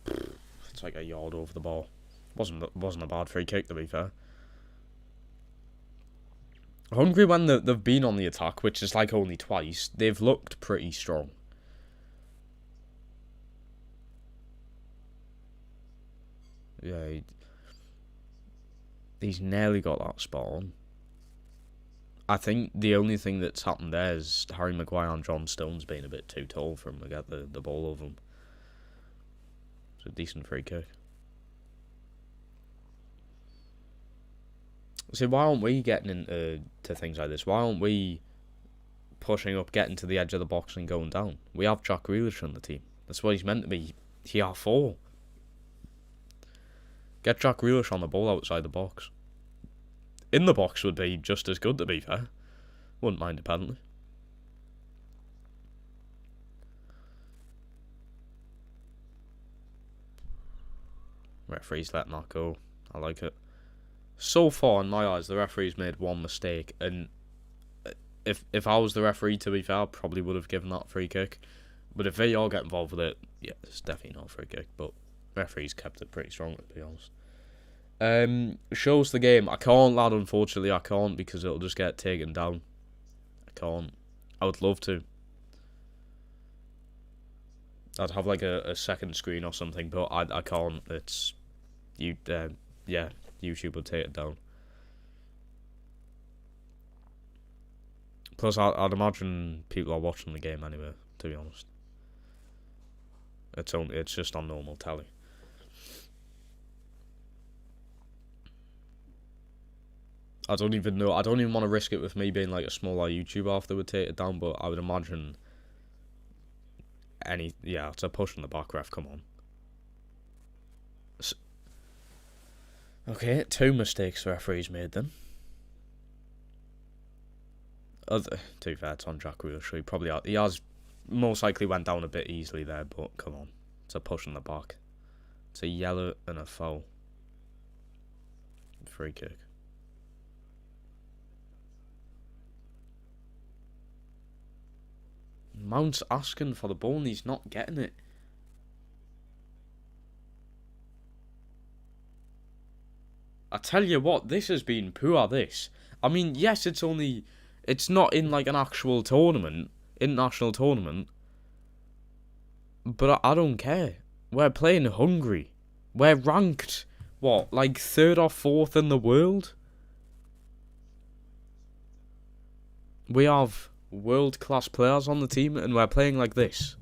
It's like a yard over the ball. Wasn't a bad free kick, to be fair. Hungary, when they've been on the attack, which is like only twice, they've looked pretty strong. Yeah, he's nearly got that spot on. I think the only thing that's happened there is Harry Maguire and John Stones being a bit too tall for him to get the ball over him. It's a decent free kick. See, why aren't we getting into things like this? Why aren't we pushing up, getting to the edge of the box and going down? We have Jack Grealish on the team. That's what he's meant to be. Here for. Get Jack Grealish on the ball outside the box. In the box would be just as good, to be fair. Wouldn't mind a penalty. Referee's letting that go. I like it. So far, in my eyes, the referee's made one mistake, and if I was the referee, to be fair, I probably would have given that free kick. But if VAR get involved with it, yeah, it's definitely not a free kick. But referee's kept it pretty strong, to be honest. Shows the game. I can't, lad, unfortunately. I can't because it'll just get taken down. I can't. I would love to. I'd have like a second screen or something, but I can't. It's... yeah, YouTube will take it down. Plus, I'd imagine people are watching the game anyway, to be honest. It's just on normal telly. I don't even know. I don't even want to risk it with me being like a smaller YouTuber after we take it down, but I would imagine yeah, it's a push in the back, ref, come on. Okay, 2 mistakes the referee's made then. To be fair, it's on Jack Grealish. He has most likely went down a bit easily there, but come on. It's a push in the back. It's a yellow and a foul. Free kick. Mount's asking for the ball and he's not getting it. I tell you what, this has been poor, this. I mean, yes, it's not in like an actual tournament, international tournament, but I don't care. We're playing Hungary. We're ranked, what, like 3rd or 4th in the world? We have world-class players on the team and we're playing like this.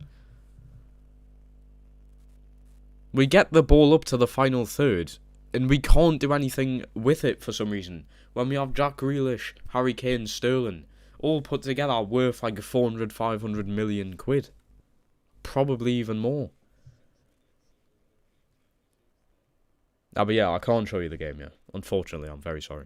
We get the ball up to the final third, and we can't do anything with it for some reason. When we have Jack Grealish, Harry Kane, Sterling, all put together are worth like 400, 500 million quid. Probably even more. But yeah, I can't show you the game yet. Unfortunately, I'm very sorry.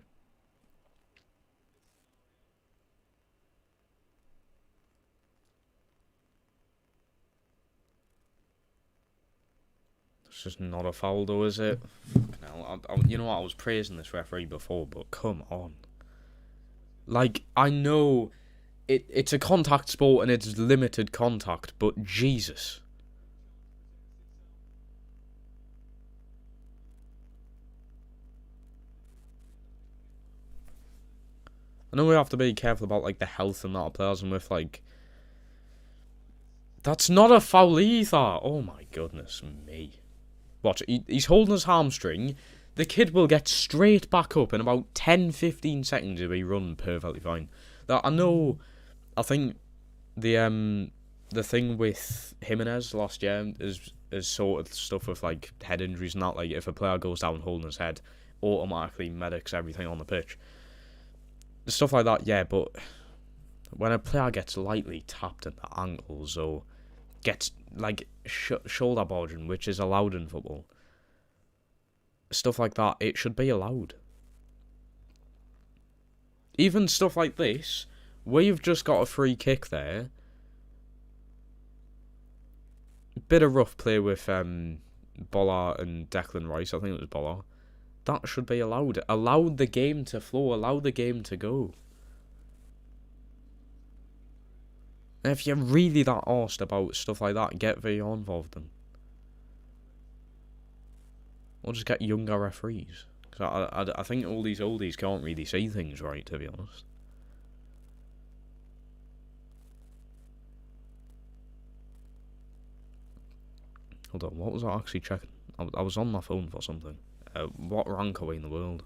It's just not a foul though, is it? Fucking hell. You know what, I was praising this referee before, but come on. Like, I know it's a contact sport and it's limited contact, but Jesus. I know we have to be careful about, like, the health and that of players, and with, like... That's not a foul either! Oh my goodness me. Watch, he's holding his hamstring. The kid will get straight back up in about 10-15 seconds. He'll be running perfectly fine. Now, I know... I think the thing with Jimenez last year is sort of stuff with, like, head injuries and that. Like, if a player goes down holding his head, automatically medics everything on the pitch. Stuff like that, yeah, but when a player gets lightly tapped at the ankles or gets, like, shoulder barging, which is allowed in football, stuff like that, it should be allowed. Even stuff like this, we've just got a free kick there. Bit of rough play with Bolla and Declan Rice, I think it was Bolla. That should be allowed. Allow the game to flow. Allow the game to go. And if you're really that arsed about stuff like that, get VAR involved then. Or just get younger referees. Because I think all these oldies can't really see things right, to be honest. Hold on, what was I actually checking? I was on my phone for something. What rank are we in the world?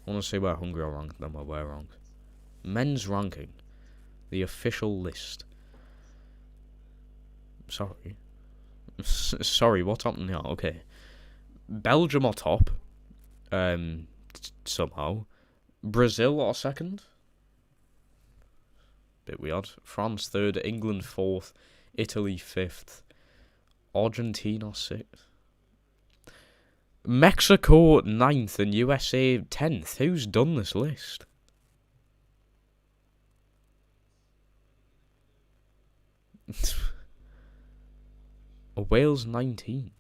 I want to see where Hungary are ranked, then where we're ranked. Men's ranking. The official list. Sorry. Sorry, what's happening here? Okay. Belgium are top. Somehow. Brazil are second. Bit weird. France third. England fourth. Italy fifth. Argentina 6th. Mexico 9th and USA 10th. Who's done this list? Wales 19th.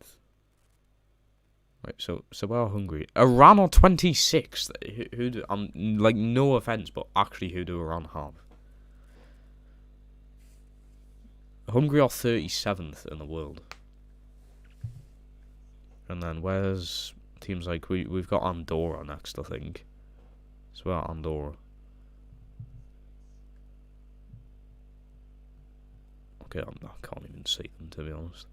Right, so where are Hungary? Iran are 26th. Who do, like, no offence, but actually who do Iran have? Hungary are 37th in the world. And then where's teams like we've got Andorra next, I think. So where are Andorra? Okay, I can't even see them, to be honest.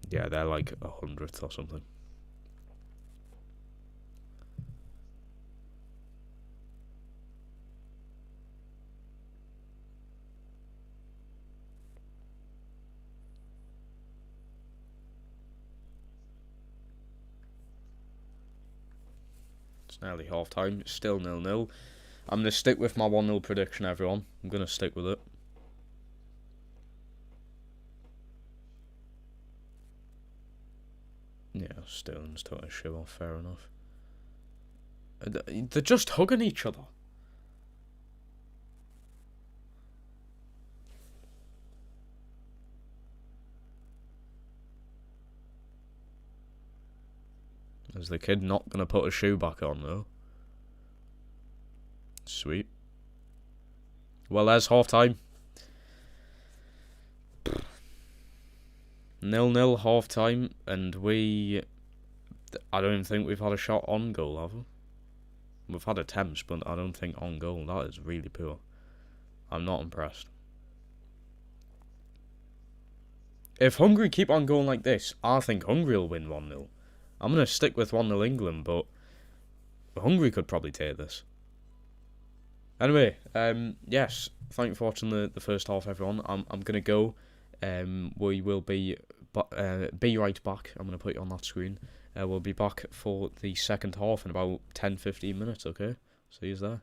Yeah, they're like 100th or something. It's nearly half time. It's still 0-0. I'm going to stick with my 1-0 prediction, everyone. I'm going to stick with it. Yeah, Sterling's took his shoe off, fair enough. They're just hugging each other. Is the kid not going to put a shoe back on, though? Sweet. Well, there's half time. 0-0 half time, and I don't think we've had a shot on goal, have we? We've had attempts, but I don't think on goal. That is really poor. I'm not impressed. If Hungary keep on going like this, I think Hungary will win 1-0. I'm going to stick with 1-0 England, but Hungary could probably take this. Anyway, yes, thank you for watching the first half, everyone. I'm gonna go. We will be right back. I'm gonna put you on that screen. We'll be back for the second half in about 10-15 minutes. Okay, see you there.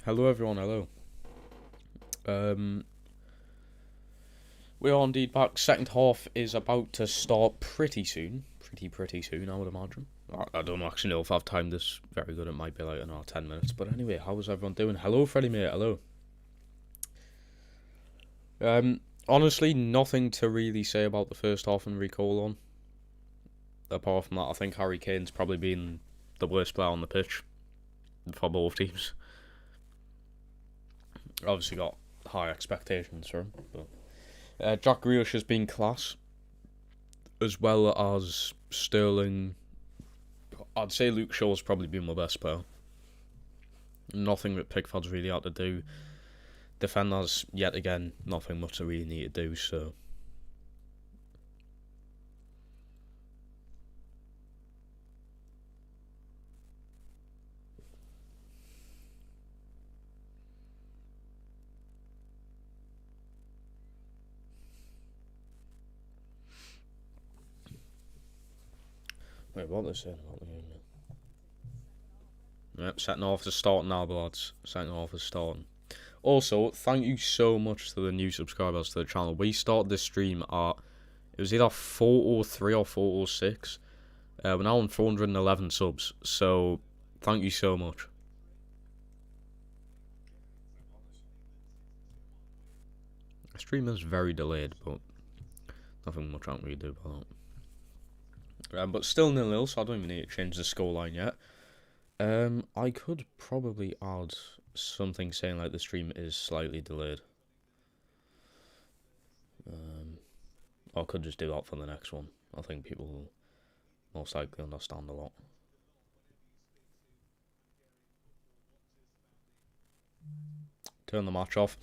Hello everyone, hello. Um, we are indeed back. Second half is about to start pretty soon. Pretty soon, I would imagine. I don't actually know if I've timed this very good. It might be like another 10 minutes. But anyway, how is everyone doing? Hello, Freddie mate, hello. Honestly, nothing to really say about the first half and recall on. Apart from that, I think Harry Kane's probably been the worst player on the pitch for both teams. Obviously got high expectations for him, but Jack Grealish has been class, as well as Sterling. I'd say Luke Shaw's probably been my best player. Nothing that Pickford's really had to do. Defenders, yet again, nothing much they really need to do, so. Wait, what are they saying about the game? Yep, second half is starting now, lads. Second half is starting. Also, thank you so much to the new subscribers to the channel. We started this stream at, it was either 403 or 406. We're now on 411 subs, so thank you so much. The stream is very delayed, but nothing much I can really do about that. But still 0-0, so I don't even need to change the scoreline yet. I could probably add something saying like the stream is slightly delayed. I could just do that for the next one. I think people will most likely understand a lot. Turn the match off.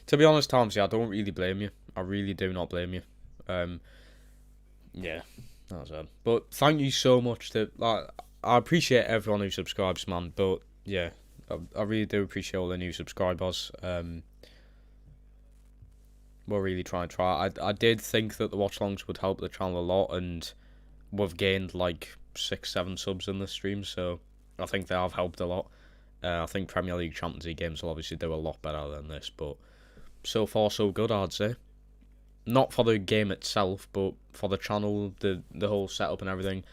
To be honest, Tomsy, I don't really blame you. I really do not blame you. Yeah, that's it. But thank you so much to I appreciate everyone who subscribes, man. But yeah, I really do appreciate all the new subscribers. We're really trying to try. I did think that the watchalongs would help the channel a lot, and we've gained like 6-7 subs in this stream, so I think they have helped a lot. I think Premier League, Champions League games will obviously do a lot better than this, but so far so good, I'd say. Not for the game itself, but for the channel, the whole setup and everything.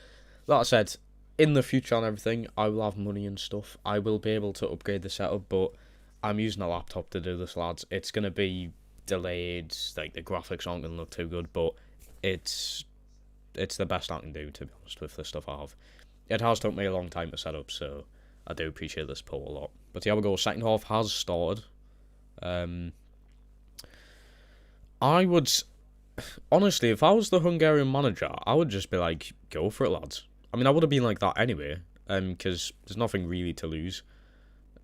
Like I said, in the future and everything, I will have money and stuff. I will be able to upgrade the setup, but I'm using a laptop to do this, lads. It's going to be delayed, like the graphics aren't going to look too good, but it's the best I can do, to be honest, with the stuff I have. It has took me a long time to set up, so I do appreciate the support a lot. But here we go, second half has started. I would, honestly, if I was the Hungarian manager, I would just be like, go for it, lads. I mean, I would have been like that anyway, because there's nothing really to lose.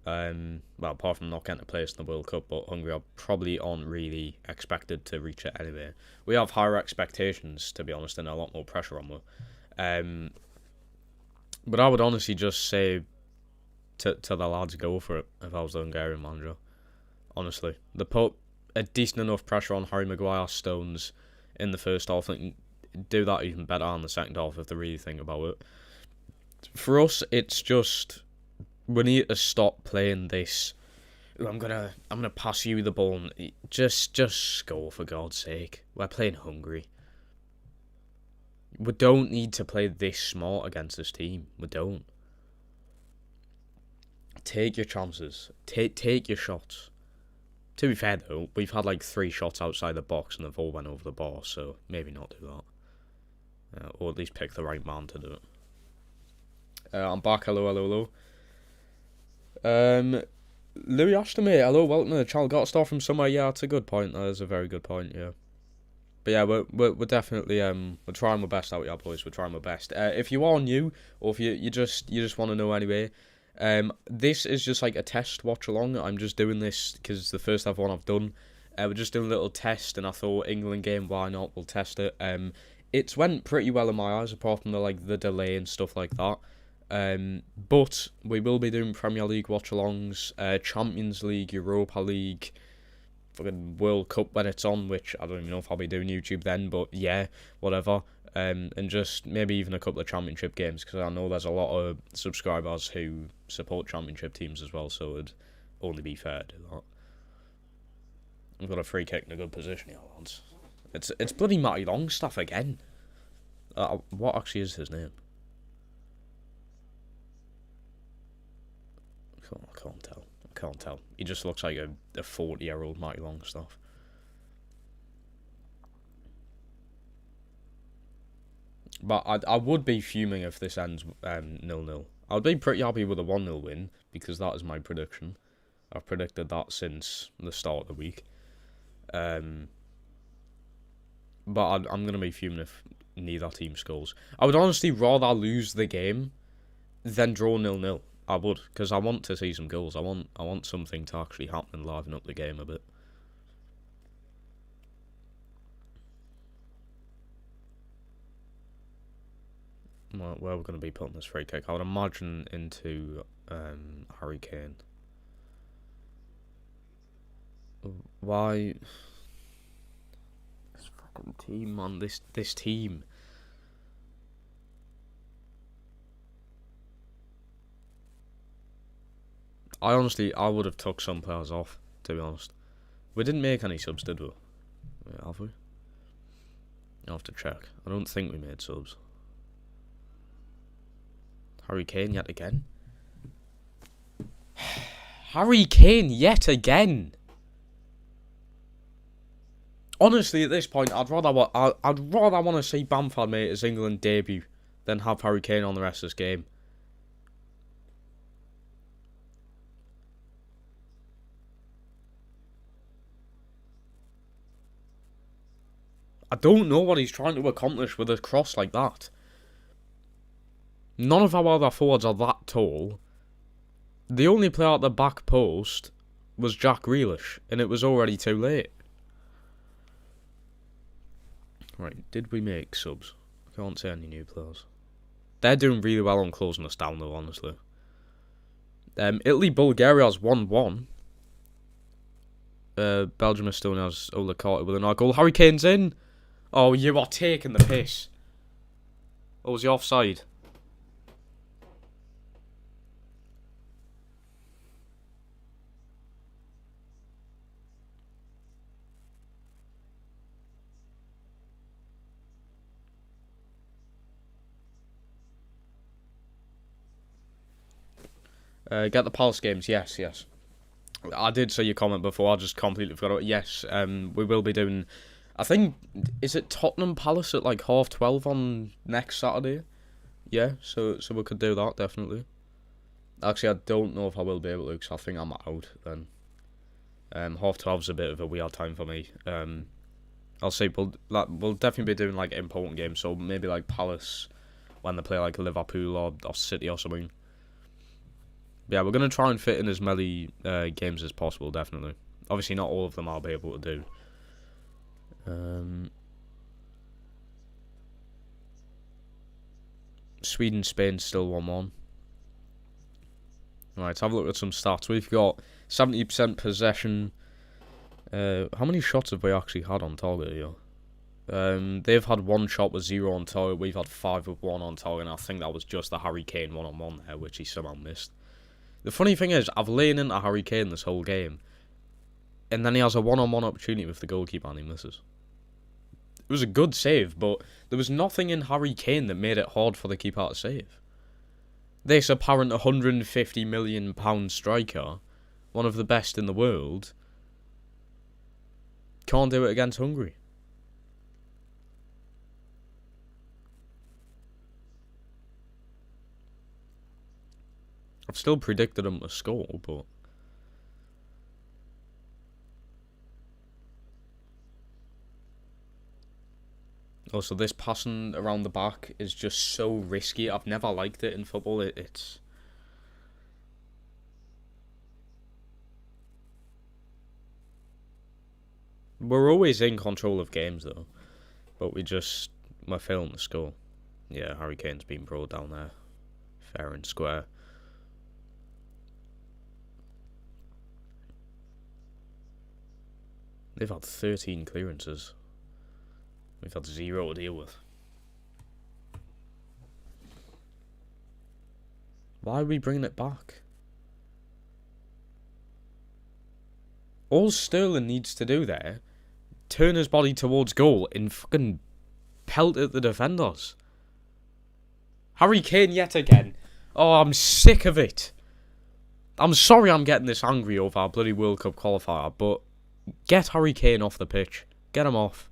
Well, apart from not getting a place in the World Cup, but Hungary probably aren't really expected to reach it anyway. We have higher expectations, to be honest, and a lot more pressure on them. But I would honestly just say to the lads, go for it, if I was the Hungarian manager. Honestly. They put a decent enough pressure on Harry Maguire, Stones in the first half, and do that even better in the second half if they really think about it. For us, it's just, we need to stop playing this. I'm gonna pass you the ball. And just score, for God's sake. We're playing Hungary. We don't need to play this smart against this team. We don't. Take your chances. Take your shots. To be fair though, we've had like 3 shots outside the box and they've all went over the bar, so maybe not do that. Or at least pick the right man to do it. I'm back. Hello. Louis Ashton, mate. Hello, welcome to the channel. Got to start from somewhere. Yeah, that's a good point. That is a very good point. Yeah. But yeah, we're definitely we're trying our best out here, boys. We're trying our best. If you are new, or if you just want to know anyway, this is just like a test watch along. I'm just doing this because it's the first ever one I've done. We're just doing a little test, and I thought England game, why not? We'll test it. It's went pretty well in my eyes, apart from the delay and stuff like that. But we will be doing Premier League watch-alongs, Champions League, Europa League, fucking World Cup when it's on, which I don't even know if I'll be doing YouTube then, but yeah, whatever. And just maybe even a couple of Championship games, because I know there's a lot of subscribers who support Championship teams as well, so it'd only be fair to that. We've got a free kick in a good position here, lads. It's bloody Matty Longstaff again. What actually is his name? I can't tell. I can't tell. He just looks like a 40-year-old Matty Longstaff. But I would be fuming if this ends 0-0. I'd be pretty happy with a 1-0 win, because that is my prediction. I've predicted that since the start of the week. But I'm going to be fuming if neither team scores. I would honestly rather lose the game than draw 0-0. I would, because I want to see some goals. I want something to actually happen and liven up the game a bit. Where are we going to be putting this free kick? I would imagine into Harry Kane. Why? This fucking team, man. This team. I would have took some players off, to be honest. We didn't make any subs, did we? Have we? I'll have to check. I don't think we made subs. Harry Kane yet again. Harry Kane yet again. Honestly, at this point, I'd rather want to see Bamford make his England debut than have Harry Kane on the rest of this game. I don't know what he's trying to accomplish with a cross like that. None of our other forwards are that tall. The only player at the back post was Jack Grealish, and it was already too late. Right, did we make subs? I can't see any new players. They're doing really well on closing us down, though, honestly. Italy-Bulgaria's 1-1. Belgium is still has Olakarte with an goal. Harry Kane's in. Oh, you are taking the piss. Oh, was he offside? Get the Palace games. Yes. I did see your comment before. I just completely forgot. Yes, we will be doing. I think is it Tottenham Palace at like 12:30 on next Saturday. Yeah, so we could do that definitely. Actually, I don't know if I will be able to because I think I'm out then. 12:30 is a bit of a weird time for me. I'll say we'll definitely be doing like important games. So maybe like Palace when they play like Liverpool or City or something. Yeah, we're going to try and fit in as many games as possible, definitely. Obviously, not all of them I'll be able to do. Sweden, Spain, still 1-1. Right, let's have a look at some stats. We've got 70% possession. How many shots have we actually had on target here? They've had 1 shot with 0 on target. We've had 5 with 1 on target, and I think that was just the Harry Kane 1-on-1 there, which he somehow missed. The funny thing is, I've lain into Harry Kane this whole game, and then he has a 1-on-1 opportunity with the goalkeeper and he misses. It was a good save, but there was nothing in Harry Kane that made it hard for the keeper to save. This apparent £150 million striker, one of the best in the world, can't do it against Hungary. I've still predicted him to score, but... Also, this passing around the back is just so risky. I've never liked it in football. It's... We're always in control of games, though. But we're failing to score. Yeah, Harry Kane's been brought down there. Fair and square. They've had 13 clearances. We've had 0 to deal with. Why are we bringing it back? All Sterling needs to do there, turn his body towards goal and fucking pelt at the defenders. Harry Kane yet again. Oh, I'm sick of it. I'm sorry I'm getting this angry over our bloody World Cup qualifier, but get Harry Kane off the pitch. Get him off.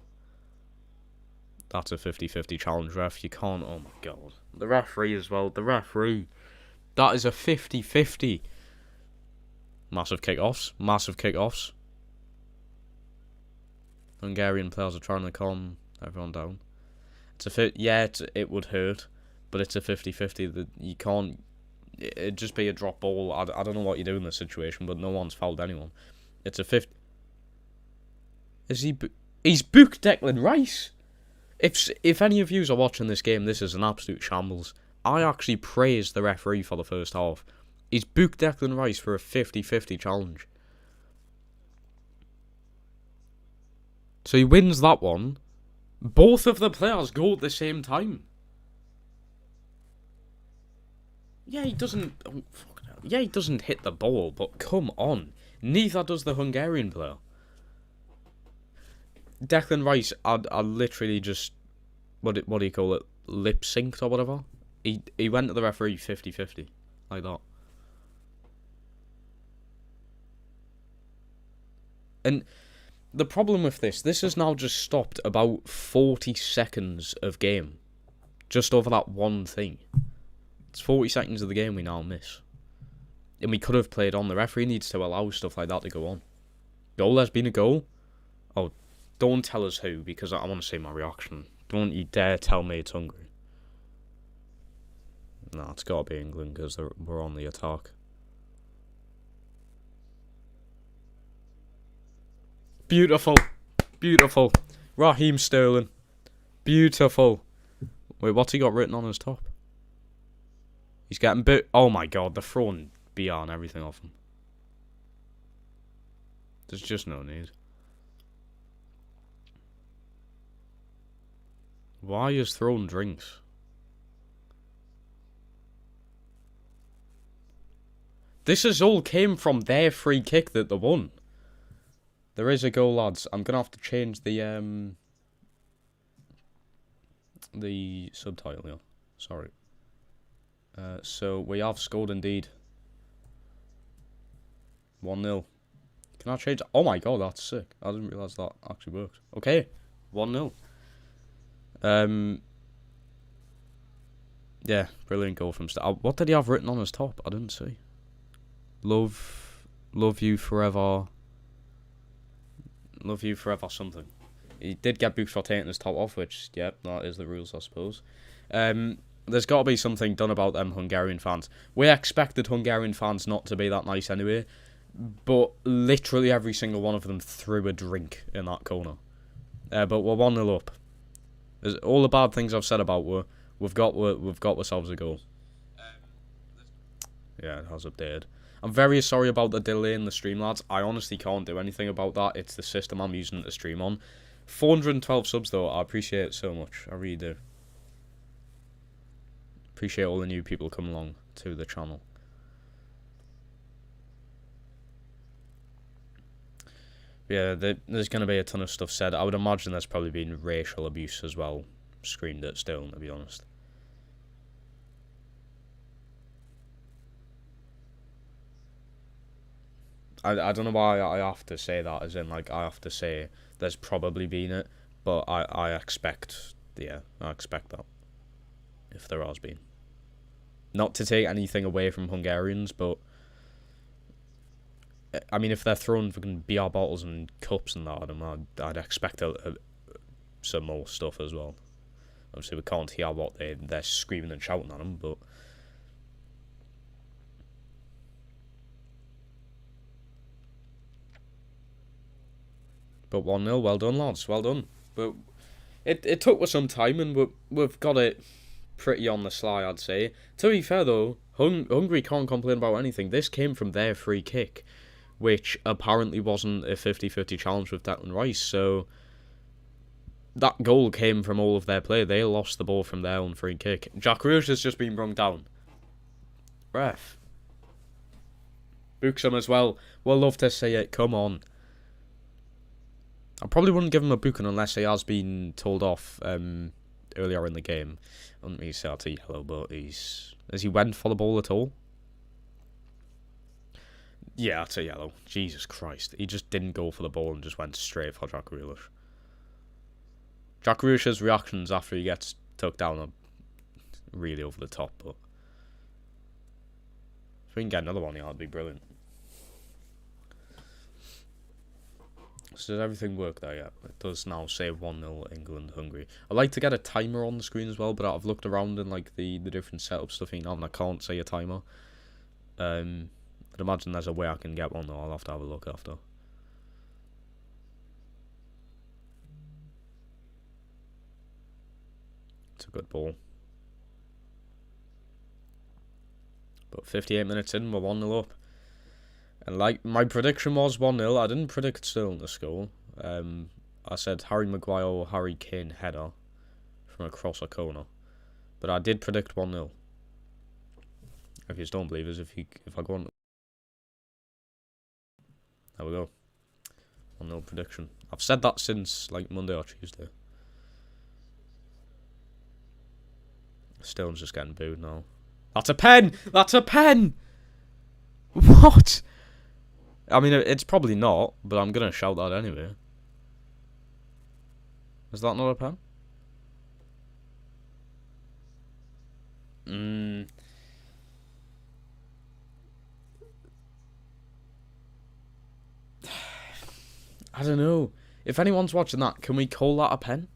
That's a 50-50 challenge, ref. You can't... Oh, my God. The referee as well. The referee. That is a 50-50. Massive kick-offs. Massive kick-offs. Hungarian players are trying to calm everyone down. It's a yeah, it would hurt, but it's a 50-50 that you can't... It'd just be a drop ball. I don't know what you do in this situation, but no one's fouled anyone. It's a 50... Is he... He's booked Declan Rice! If any of you are watching this game, this is an absolute shambles. I actually praised the referee for the first half. He's booked Declan Rice for a 50-50 challenge. So he wins that one. Both of the players go at the same time. Yeah, he doesn't... Oh, yeah, he doesn't hit the ball, but come on. Neither does the Hungarian player. Declan Rice, I literally just... What do you call it? Lip-synced or whatever? He went to the referee 50-50. Like that. And the problem with this has now just stopped about 40 seconds of game. Just over that one thing. It's 40 seconds of the game we now miss. And we could have played on. The referee needs to allow stuff like that to go on. Goal has been a goal. Oh, don't tell us who, because I want to see my reaction. Don't you dare tell me it's Hungary. No, it's got to be England, because we're on the attack. Beautiful. Beautiful. Raheem Sterling. Beautiful. Wait, what's he got written on his top? He's getting bit. Oh my God, they're throwing BR and everything off him. There's just no need. Why is throwing drinks? This has all came from their free kick that they won. There is a goal, lads. I'm gonna have to change the subtitle here. Sorry. So we have scored indeed. 1-0. Can I change? Oh my God, that's sick. I didn't realise that actually worked. Okay, 1-0. Yeah, brilliant goal from what did he have written on his top? I didn't see. Love you forever. Love you forever something. He did get booked for taking his top off, which, yep, that is the rules, I suppose. There's got to be something done about them Hungarian fans. We expected Hungarian fans not to be that nice anyway, but literally every single one of them threw a drink in that corner. But we're 1-0 up. There's all the bad things I've said about we've got ourselves a goal. Yeah, it has updated. I'm very sorry about the delay in the stream, lads. I honestly can't do anything about that. It's the system I'm using to stream on. 412 subs, though. I appreciate it so much. I really do. Appreciate all the new people coming along to the channel. Yeah, there's going to be a ton of stuff said. I would imagine there's probably been racial abuse as well screamed at still, to be honest. I don't know why I have to say that, as in, like, I have to say there's probably been it, but I expect, yeah, I expect that, if there has been. Not to take anything away from Hungarians, but, I mean, if they're throwing fucking beer bottles and cups and that at them, I'd expect some more stuff as well. Obviously, we can't hear what they're screaming and shouting at them, but... But 1-0, well done, lads, well done. But it took us some time, and we've got it pretty on the sly, I'd say. To be fair, though, Hungary can't complain about anything. This came from their free kick, which apparently wasn't a 50-50 challenge with Declan Rice, so that goal came from all of their play. They lost the ball from their own free kick. Jack Roche has just been rung down. Ref. Books him as well. We'll love to see it, come on. I probably wouldn't give him a booking unless he has been told off earlier in the game. I wouldn't really say that's a yellow, but has he went for the ball at all? Yeah, that's a yellow. Jesus Christ. He just didn't go for the ball and just went straight for Jack Grealish. Jack Grealish's reactions after he gets took down are really over the top, but if we can get another one, yeah, that'd be brilliant. So does everything work there yet? It does now say 1-0 England, Hungary. I'd like to get a timer on the screen as well, but I've looked around in like the different setup stuff you know, and I can't say a timer. I'd imagine there's a way I can get one though. I'll have to have a look after. It's a good ball. But 58 minutes in, we're 1-0 up. And like my prediction was 1-0. I didn't predict Sterling to score. I said Harry Maguire or Harry Kane header from across a corner. But I did predict 1-0. If you don't believe us, if I go on, there we go. 1-0 prediction. I've said that since like Monday or Tuesday. Sterling's just getting booed now. That's a pen! That's a pen! What? I mean, it's probably not, but I'm going to shout that anyway. Is that not a pen? I don't know. If anyone's watching that, can we call that a pen?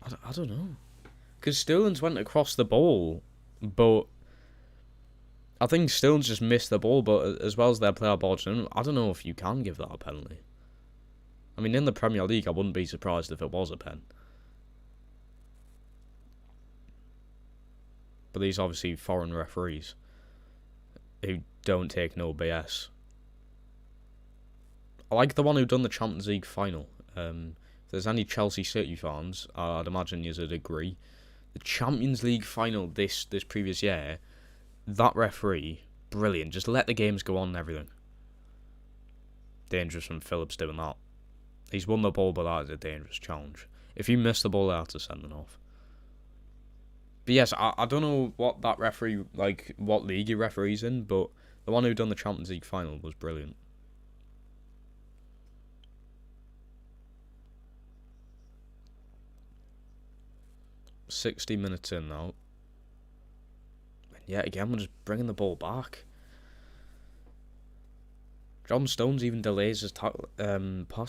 I don't know. Because Sterling's went across the ball, but I think Sterling's just missed the ball, but as well as their player barging in, I don't know if you can give that a penalty. I mean, in the Premier League, I wouldn't be surprised if it was a pen. But these obviously foreign referees who don't take no BS. I like the one who done the Champions League final. If there's any Chelsea City fans, I'd imagine you'd agree. The Champions League final this previous year, that referee, brilliant. Just let the games go on and everything. Dangerous from Phillips doing that. He's won the ball, but that is a dangerous challenge. If you miss the ball, that's a sending off. But yes, I don't know what that referee, like, what league he referees in, but the one who done the Champions League final was brilliant. $60 in now. And yet again, we're just bringing the ball back. John Stones even delays his pass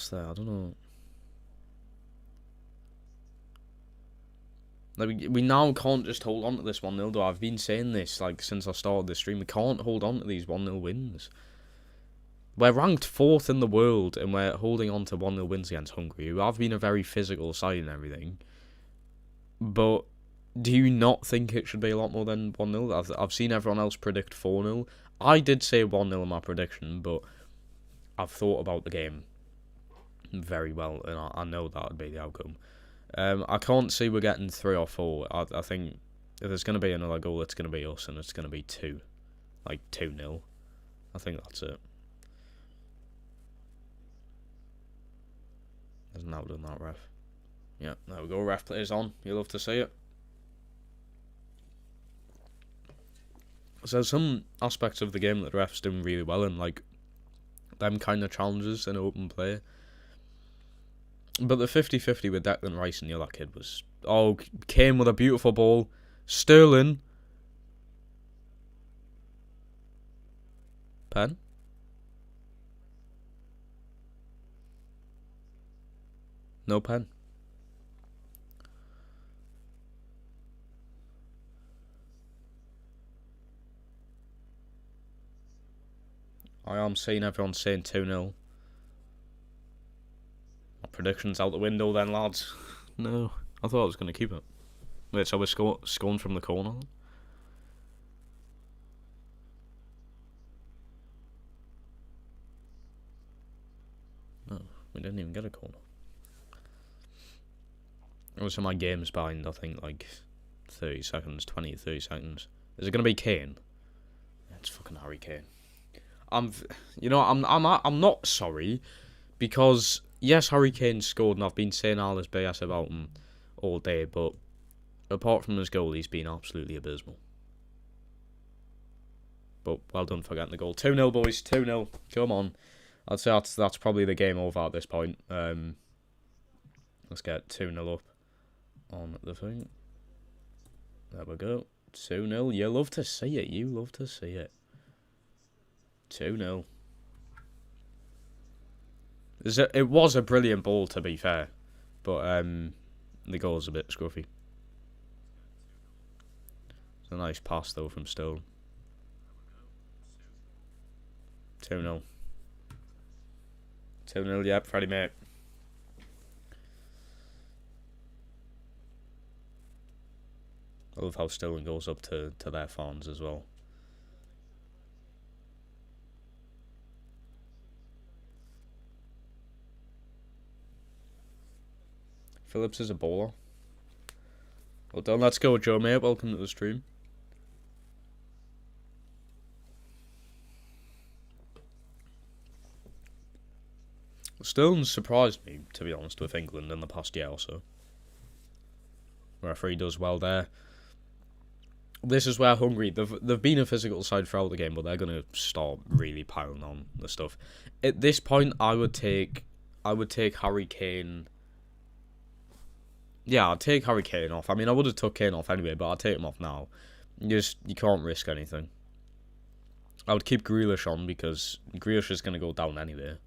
there. I don't know. Like we now can't just hold on to this 1-0 though. I've been saying this like since I started this stream. We can't hold on to these 1-0 wins. We're ranked 4th in the world and we're holding on to 1-0 wins against Hungary, who have been a very physical side and everything. But do you not think it should be a lot more than 1-0? I've seen everyone else predict 4-0. I did say 1-0 in my prediction, but I've thought about the game very well, and I know that would be the outcome. I can't see we're getting 3 or 4. I think if there's going to be another goal, it's going to be us, and it's going to be 2. Like 2-0. I think that's it. Hasn't now done that, ref. Yeah, there we go. Ref plays on. You love to see it. So there's some aspects of the game that the ref's doing really well in, like them kind of challenges in open play. But the 50-50 with Declan Rice and the other kid was... Oh, Kane with a beautiful ball. Sterling. Pen? No pen. I am seeing everyone saying 2-0. My prediction's out the window then, lads. No, I thought I was going to keep it. Wait, so we're scoring from the corner? No, we didn't even get a corner. So my game's behind, I think, like 30 seconds, 20, 30 seconds. Is it going to be Kane? It's fucking Harry Kane. I'm not sorry, because yes, Harry Kane scored, and I've been saying all this BS about him all day, but apart from his goal, he's been absolutely abysmal. But well done for getting the goal. 2-0, boys. 2-0. Come on. I'd say that's probably the game over at this point. Let's get 2-0 up on the thing. There we go. 2-0. You love to see it. You love to see it. 2-0. It was a brilliant ball, to be fair. But the goal's a bit scruffy. It's a nice pass, though, from Stone. 2-0. 2-0, yep, Freddie, mate. I love how Sterling goes up to their fans as well. Phillips is a bowler. Well done, let's go, Joe, mate. Welcome to the stream. Sterling surprised me, to be honest, with England in the past year or so. Referee does well there. This is where Hungary, they've been a physical side throughout the game, but they're going to start really piling on the stuff. At this point, I would take Harry Kane. Yeah, I'd take Harry Kane off. I mean, I would have took Kane off anyway, but I'd take him off now. You can't risk anything. I would keep Grealish on, because Grealish is going to go down anyway.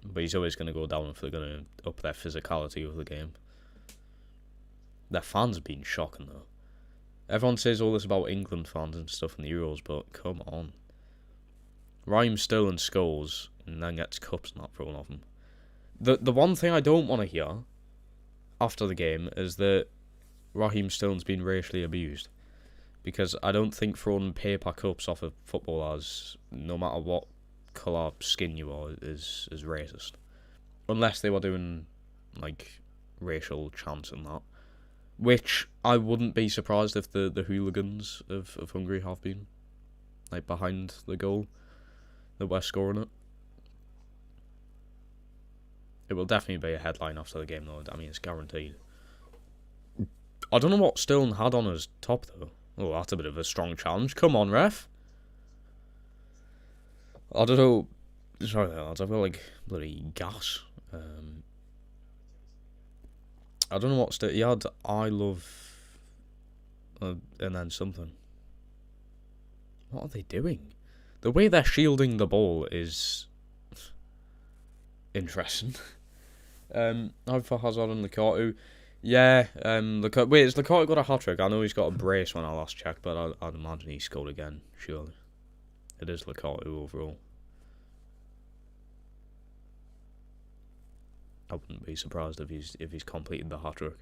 But he's always going to go down if they're going to up their physicality of the game. Their fans have been shocking, though. Everyone says all this about England fans and stuff in the Euros, but come on. Raheem Sterling scores and then gets cups not thrown off him. The one thing I don't want to hear after the game is that Raheem Sterling's been racially abused. Because I don't think throwing paper cups off a footballers, no matter what colour skin you are, is racist. Unless they were doing, like, racial chants and that. Which I wouldn't be surprised if the hooligans of Hungary have been. Like, behind the goal that we're scoring it. It will definitely be a headline after the game, though. I mean, it's guaranteed. I don't know what Sterling had on his top, though. Oh, that's a bit of a strong challenge. Come on, ref. I don't know. Sorry, lads. I've got, like, bloody gas. I don't know what he had. I love, and then something. What are they doing? The way they're shielding the ball is interesting. How for Hazard and Lukaku? Yeah. Wait, has Lukaku got a hat trick? I know he's got a brace when I last checked, but I'd imagine he scored again. Surely, it is Lukaku overall. I wouldn't be surprised if he's completed the hat trick.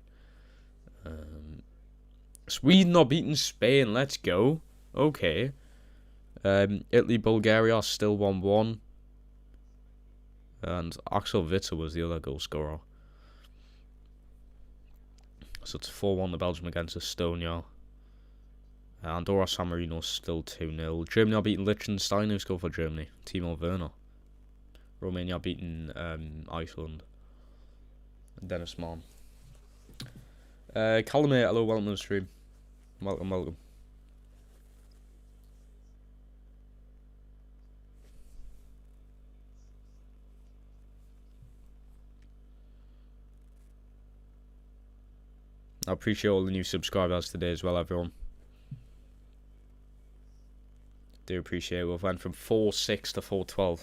Sweden are beating Spain. Let's go. Okay. Italy, Bulgaria still 1-1. And Axel Witsel was the other goal scorer. So it's 4-1 the Belgium against Estonia. Andorra San Marino still 2-0. Germany are beating Liechtenstein. Who scored for Germany? Timo Werner. Romania beating Iceland. Dennis Mann. Calumet, hello, welcome to the stream. Welcome. I appreciate all the new subscribers today as well, everyone. Do appreciate it. We've went from 4-6 to 4-12.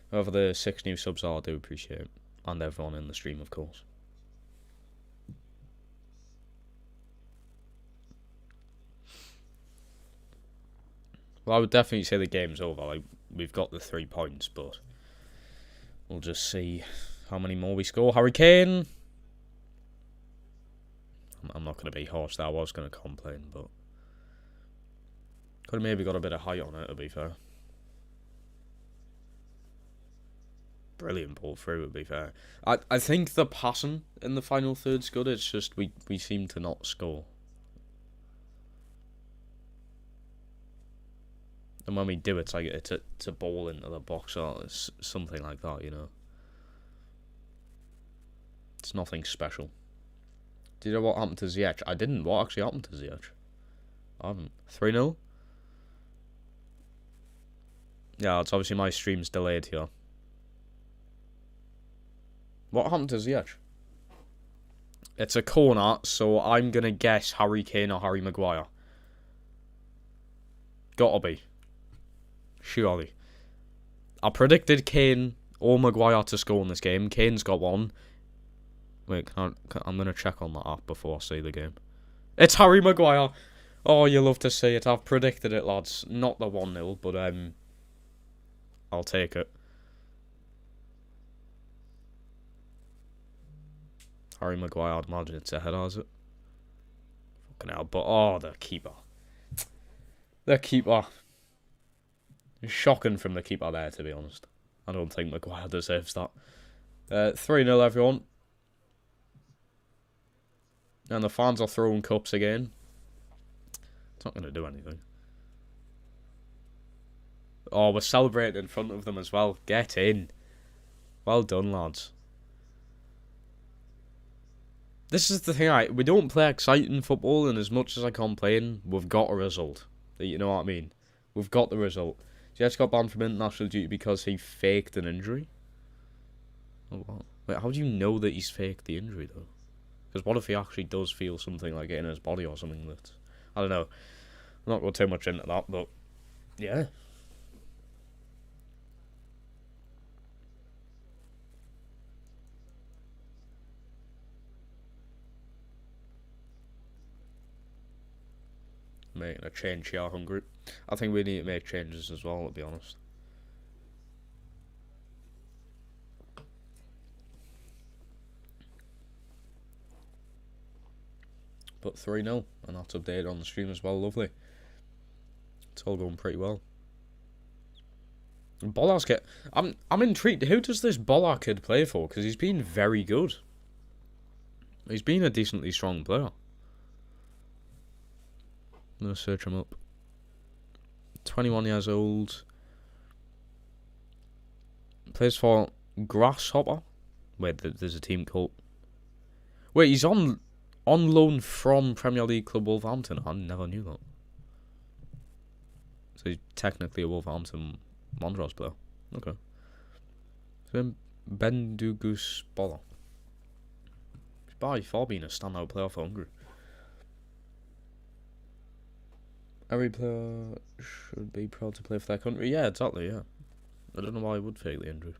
Whoever the 6 new subs are, I do appreciate it. And everyone in the stream, of course. Well, I would definitely say the game's over. Like, we've got the 3 points, but we'll just see how many more we score. Harry Kane! I'm not going to be harsh there. I was going to complain, but could have maybe got a bit of height on it, to be fair. Brilliant ball through, to be fair. I think the passing in the final third's good. It's just we seem to not score. And when we do, it's like it's a ball into the box or something like that, you know. It's nothing special. Did you know what happened to Ziyech? I didn't. What actually happened to Ziyech? I haven't. 3-0? Yeah, it's obviously my stream's delayed here. What happened to Ziyech? It's a corner, so I'm going to guess Harry Kane or Harry Maguire. Gotta be. Surely. I predicted Kane or Maguire to score in this game. Kane's got one. Wait, I'm going to check on that app before I see the game. It's Harry Maguire. Oh, you love to see it. I've predicted it, lads. Not the 1-0, but I'll take it. Harry Maguire, I'd imagine it's a header, is it? Fucking hell, but oh, the keeper. The keeper. Shocking from the keeper there, to be honest. I don't think Maguire deserves that. 3-0, everyone. And the fans are throwing cups again. It's not going to do anything. Oh, we're celebrating in front of them as well. Get in. Well done, lads. This is the thing, we don't play exciting football, and as much as I complain, we've got a result. You know what I mean? We've got the result. Jets got banned from international duty because he faked an injury. Oh, what? Wait, how do you know that he's faked the injury, though? Because what if he actually does feel something like it in his body or something that... I don't know. I'm not going too much into that, but... Yeah. Making a change here, Hungary. I think we need to make changes as well, to be honest. But 3-0, and that's updated on the stream as well. Lovely. It's all going pretty well. And Bollar's get... I'm intrigued. Who does this Bollar kid play for? Because he's been very good. He's been a decently strong player. I'm going to search him up. 21 years old. Plays for Grasshopper. Wait, there's a team called... Wait, he's on loan from Premier League club Wolverhampton. I never knew that. So he's technically a Wolverhampton Wanderers player. Okay. So Bendugus Boller. He's by far been a standout player for Hungary. Every player should be proud to play for their country. Yeah, exactly, yeah. I don't know why he would fake the injury.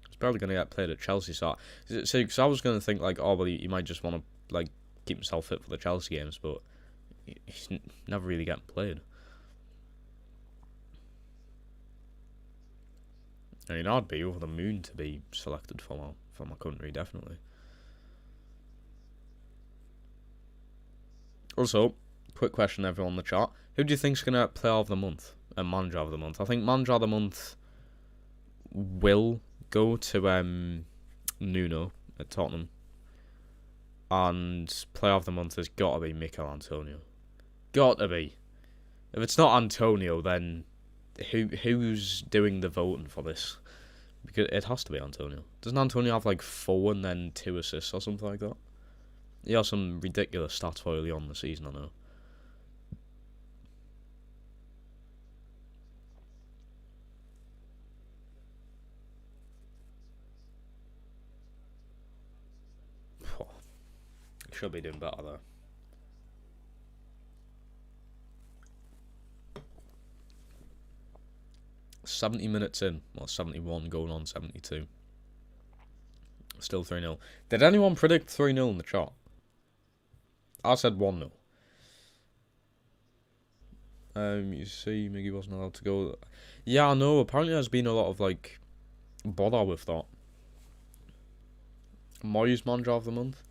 He's probably going to get played at Chelsea, so... See, because I was going to think, like, oh, well, he might just want to, like, keep himself fit for the Chelsea games, but he's never really getting played. I mean, I'd be over the moon to be selected for my country, definitely. Also... Quick question, everyone in the chat. Who do you think's gonna player of the month and manager of the month? I think manager of the month will go to Nuno at Tottenham, and player of the month has got to be Mikel Antonio. Got to be. If it's not Antonio, then who's doing the voting for this? Because it has to be Antonio. Doesn't Antonio have like 4 and then 2 assists or something like that? He has some ridiculous stats for early on in the season, I know. Should be doing better though. $70 minutes in, well, 71 going on 72. Still 3-0. Did anyone predict 3-0 in the chat? I said 1-0. You see, Miggy wasn't allowed to go. Yeah, I know. Apparently, there's been a lot of like bother with that. Moyes manager of the month.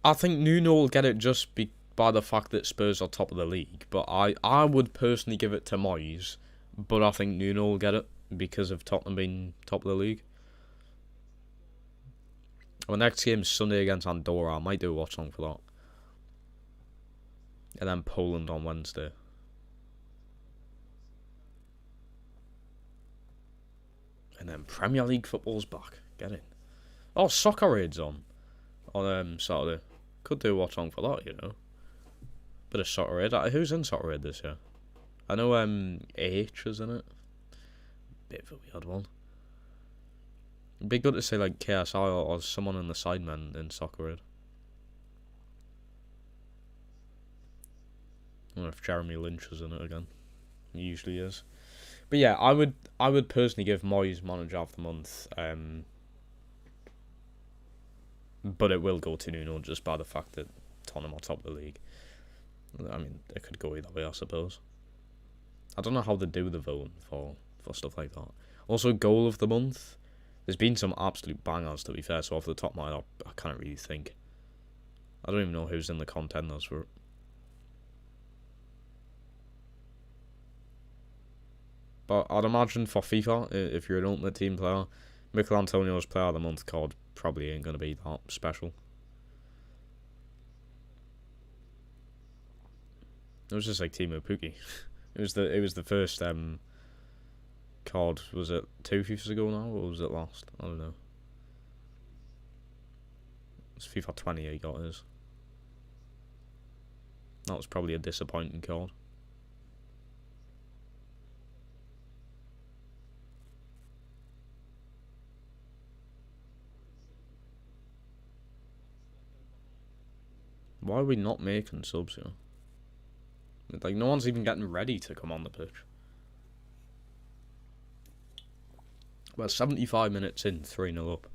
I think Nuno will get it just by the fact that Spurs are top of the league. But I would personally give it to Moyes. But I think Nuno will get it because of Tottenham being top of the league. Well, next game's Sunday against Andorra. I might do a watch-along for that. And then Poland on Wednesday. And then Premier League football's back. Get in. Oh, Soccer Raid's on Saturday. Could do a watch along for that, you know. Bit of Soccer Raid. Who's in Soccer Raid this year? I know AH is in it. Bit of a weird one. It'd be good to say like KSI or someone in the Sidemen in Soccer Raid. I wonder if Jeremy Lynch is in it again. He usually is. But yeah, I would personally give Moyes Manager of the Month. But it will go to Nuno just by the fact that Tottenham are top of the league. I mean, it could go either way, I suppose. I don't know how they do the voting for stuff like that. Also, Goal of the Month. There's been some absolute bangers, to be fair, so off the top of my head, I can't really think. I don't even know who's in the contenders for it. But I'd imagine for FIFA, if you're an Ultimate Team player, Mikel Antonio's Player of the Month card probably ain't going to be that special. It was just like Timo Pukki. It was the first card. Was it 2 FIFAs ago now, or was it last? I don't know. It's FIFA 20 he got his. That was probably a disappointing card. Why are we not making subs here? Like, no one's even getting ready to come on the pitch. Well, 75 minutes in, 3-0 up.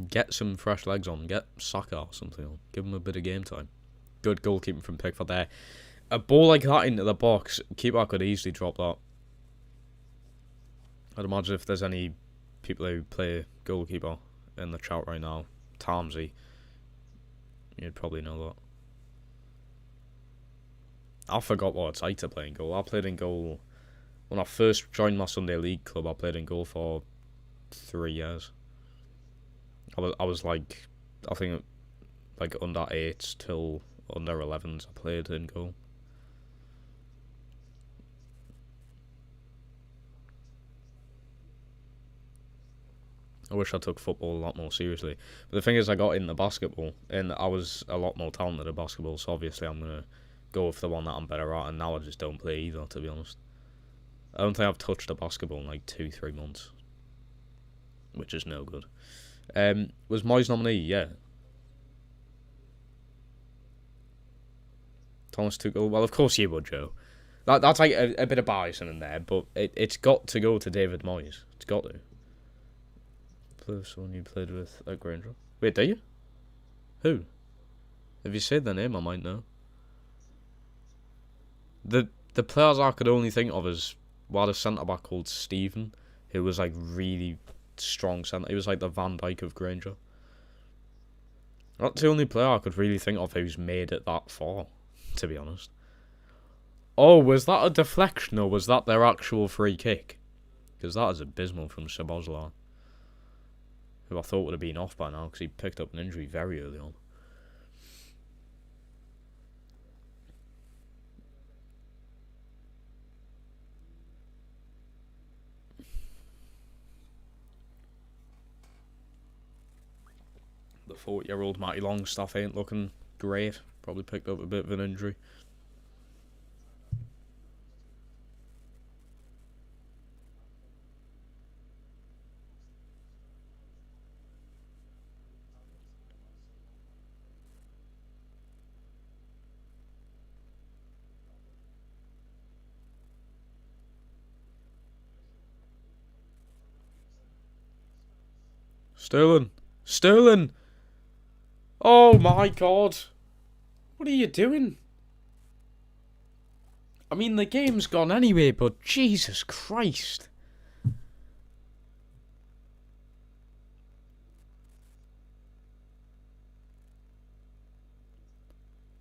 Get some fresh legs on. Get Saka or something on. Give him a bit of game time. Good goalkeeping from Pickford there. A ball like that into the box, keeper could easily drop that. I'd imagine if there's any people who play goalkeeper in the chat right now, Tamsy, you'd probably know that. I forgot what it's like to play in goal. I played in goal when I first joined my Sunday League club. I played in goal for 3 years. I was like, I think like under 8s till under 11s. I played in goal. I wish I took football a lot more seriously. But the thing is, I got into basketball, and I was a lot more talented at basketball, so obviously I'm going to go with the one that I'm better at, and now I just don't play either, to be honest. I don't think I've touched a basketball in like 2-3 months, which is no good. Was Moyes nominee? Yeah. Thomas Tuchel? Well, of course you would, Joe. That's like a bit of bias in there, but it's got to go to David Moyes. It's got to. Play with someone you played with at Granger. Wait, do you? Who? If you said the name, I might know. The players I could only think of is we had a centre back called Stephen, who was like really strong centre. He was like the Van Dijk of Granger. That's the only player I could really think of who's made it that far, to be honest. Oh, was that a deflection or was that their actual free kick? Because that is abysmal from Szoboszlai, who I thought would have been off by now because he picked up an injury very early on. The 40-year-old Matty Longstaff ain't looking great. Probably picked up a bit of an injury. Sterling! Oh my god! What are you doing? I mean, the game's gone anyway, but Jesus Christ.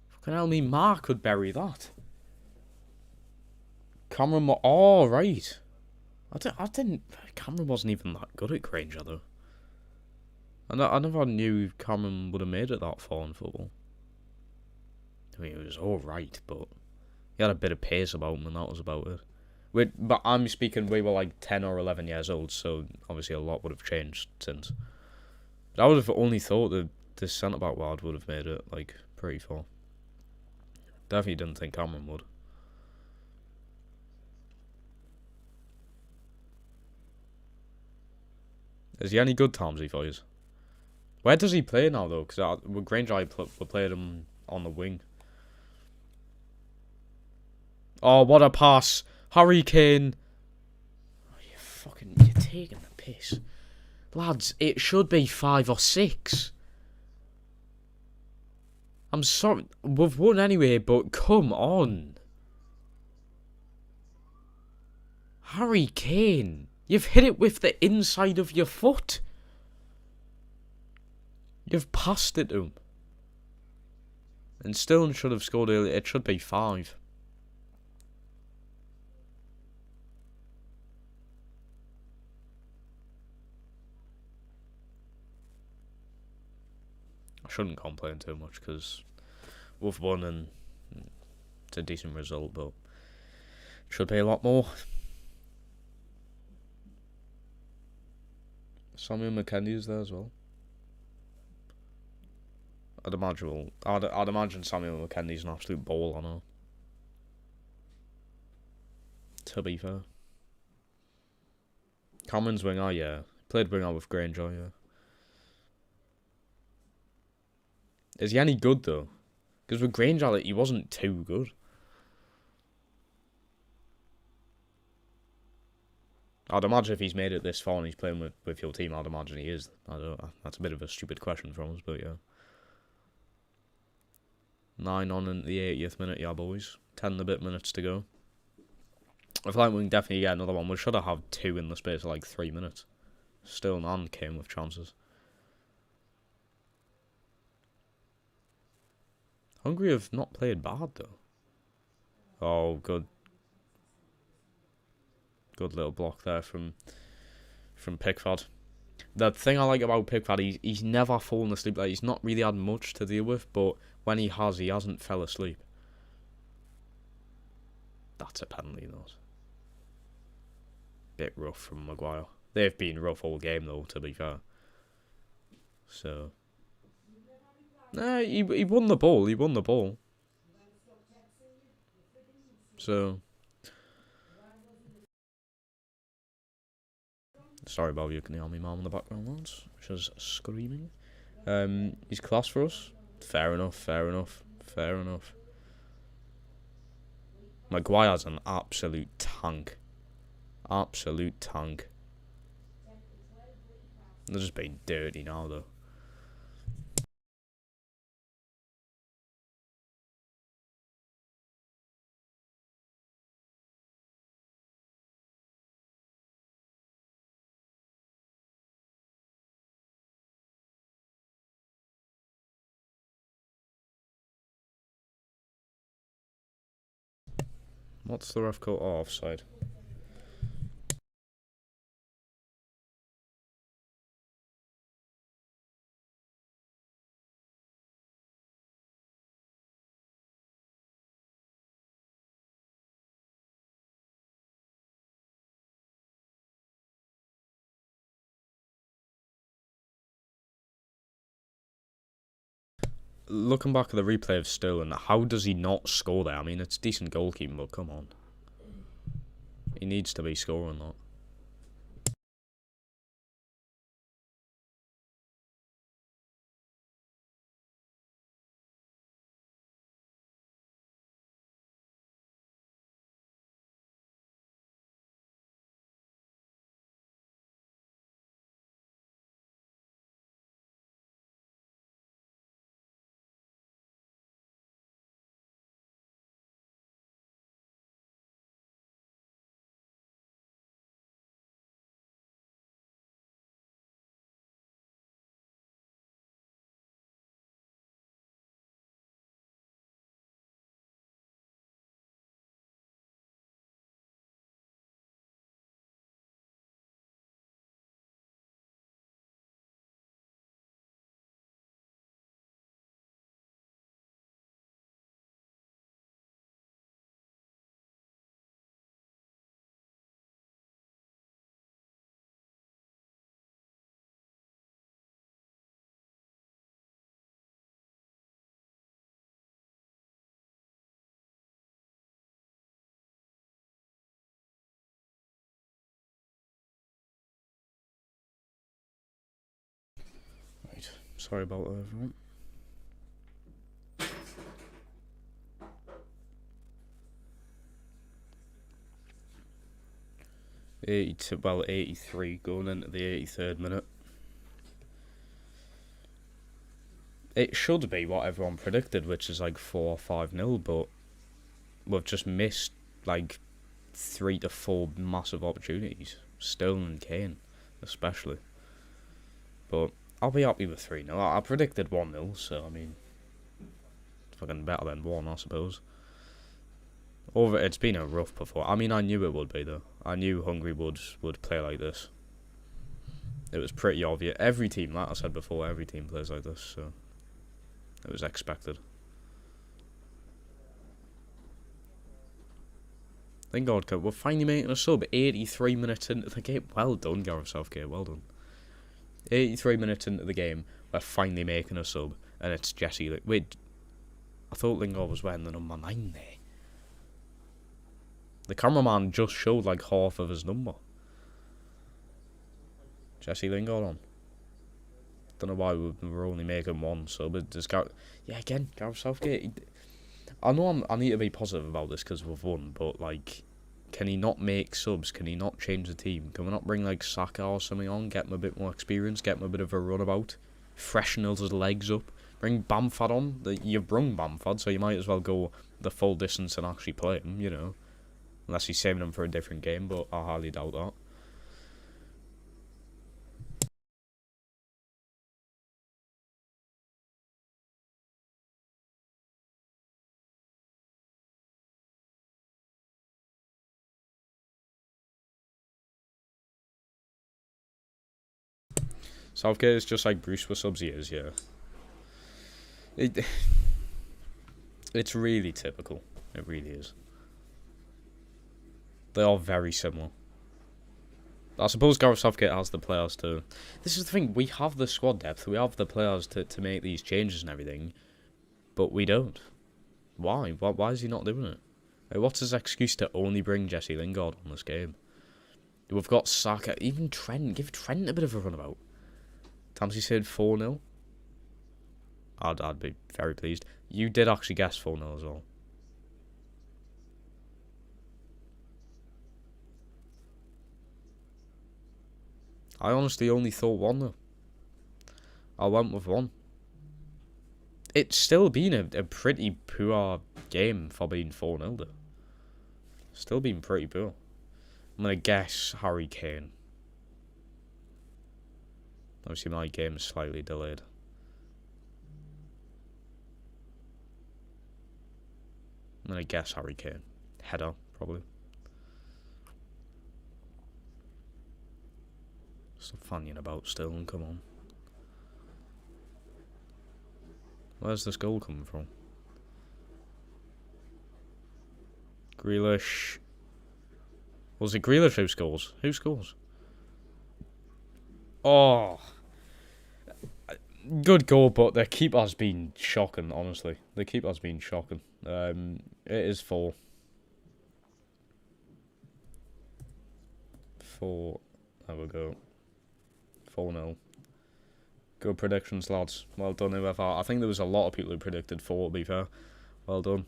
Fucking hell, me Mark could bury that. Cameron, oh, right. Cameron wasn't even that good at Granger, though. I never knew Cameron would have made it that far in football. I mean, it was alright, but he had a bit of pace about him, and that was about it. But I'm speaking, we were like 10 or 11 years old, so obviously a lot would have changed since. But I would have only thought that the centre-back ward would have made it, like, pretty far. Definitely didn't think Cameron would. Is he any good, Tomsy, for you? Where does he play now, though? Because with Granger, we played him on the wing. Oh, what a pass. Harry Kane. Oh, you're taking the piss. Lads, it should be 5 or 6. I'm sorry. We've won anyway, but come on. Harry Kane. You've hit it with the inside of your foot. You've passed it to him. And Sterling should have scored earlier. It should be 5. I shouldn't complain too much because we've won and it's a decent result, but it should be a lot more. Samuel McKennie's there as well. I'd imagine Samuel McKennie's an absolute ball on her. To be fair. Cameron's winger, yeah. Played winger with Granger, yeah. Is he any good though? Because with Granger, like, he wasn't too good. I'd imagine if he's made it this far and he's playing with your team, I'd imagine he is. I don't know. That's a bit of a stupid question from us, but yeah. 9 on in the 80th minute, yeah, boys. 10 and a bit minutes to go. I feel like we can definitely get another one. We should have had 2 in the space of like 3 minutes. Still none came with chances. Hungary have not played bad though. Oh, good. Good little block there from Pickford. The thing I like about Pickford, he's never fallen asleep. Like, he's not really had much to deal with, but when he hasn't fell asleep. That's a penalty, though. Bit rough from Maguire. They've been rough all game, though, to be fair. So, nah, he won the ball. He won the ball. So, sorry about you, can you hear me, mum, in the background, lads? She's screaming. He's class for us. Fair enough. Fair enough. Fair enough. Maguire's an absolute tank. Absolute tank. They're just being dirty now, though. What's the ref call? Oh, offside. Looking back at the replay of Sterling, how does he not score there? I mean, it's decent goalkeeping, but come on. He needs to be scoring that. Sorry about that, everyone. Well, 83 going into the 83rd minute. It should be what everyone predicted, which is like 4 or 5-0, but we've just missed like 3 to 4 massive opportunities. Sterling and Kane, especially. But I'll be happy with 3-0. I predicted 1-0, so I mean, fucking better than 1, I suppose. It's been a rough performance. I mean, I knew it would be, though. I knew Hungary would play like this. It was pretty obvious. Every team, like I said before, every team plays like this, so it was expected. Thank God, we're finally making a sub 83 minutes into the game. Well done, Gareth Southgate, well done. 83 minutes into the game, we're finally making a sub, and it's Jesse. Wait, I thought Lingard was wearing the number 9 there. The cameraman just showed like half of his number. Jesse Lingard on. Don't know why we're only making 1 sub. Yeah, again, Gareth Southgate. I know I need to be positive about this because we've won, but like, can he not make subs? Can he not change the team? Can we not bring like Saka or something on, get him a bit more experience, get him a bit of a runabout, freshen his legs up, bring Bamford on? You've brung Bamford, so you might as well go the full distance and actually play him, you know. Unless he's saving him for a different game, but I highly doubt that. Southgate is just like Bruce with subs he is, yeah. It's really typical. It really is. They are very similar. I suppose Gareth Southgate has the players to... This is the thing, we have the squad depth, we have the players to make these changes and everything, but we don't. Why? Why is he not doing it? Like, what's his excuse to only bring Jesse Lingard on this game? We've got Saka, even Trent. Give Trent a bit of a runabout. Tamsy said 4-0. I'd be very pleased. You did actually guess 4-0 as well. I honestly only thought 1 though. I went with 1. It's still been a pretty poor game for being 4-0 though. Still been pretty poor. I'm going to guess Harry Kane. Obviously my game is slightly delayed. I'm going to guess Harry Kane. Header, probably. Stop fanning about still and come on. Where's this goal coming from? Grealish. Was it Grealish who scores? Who scores? Oh. Good goal, but the keeper's been shocking, honestly. The keeper's been shocking. It is 4. 4. There we go. 4-0. Good predictions, lads. Well done, whoever. I think there was a lot of people who predicted 4, to be fair. Well done.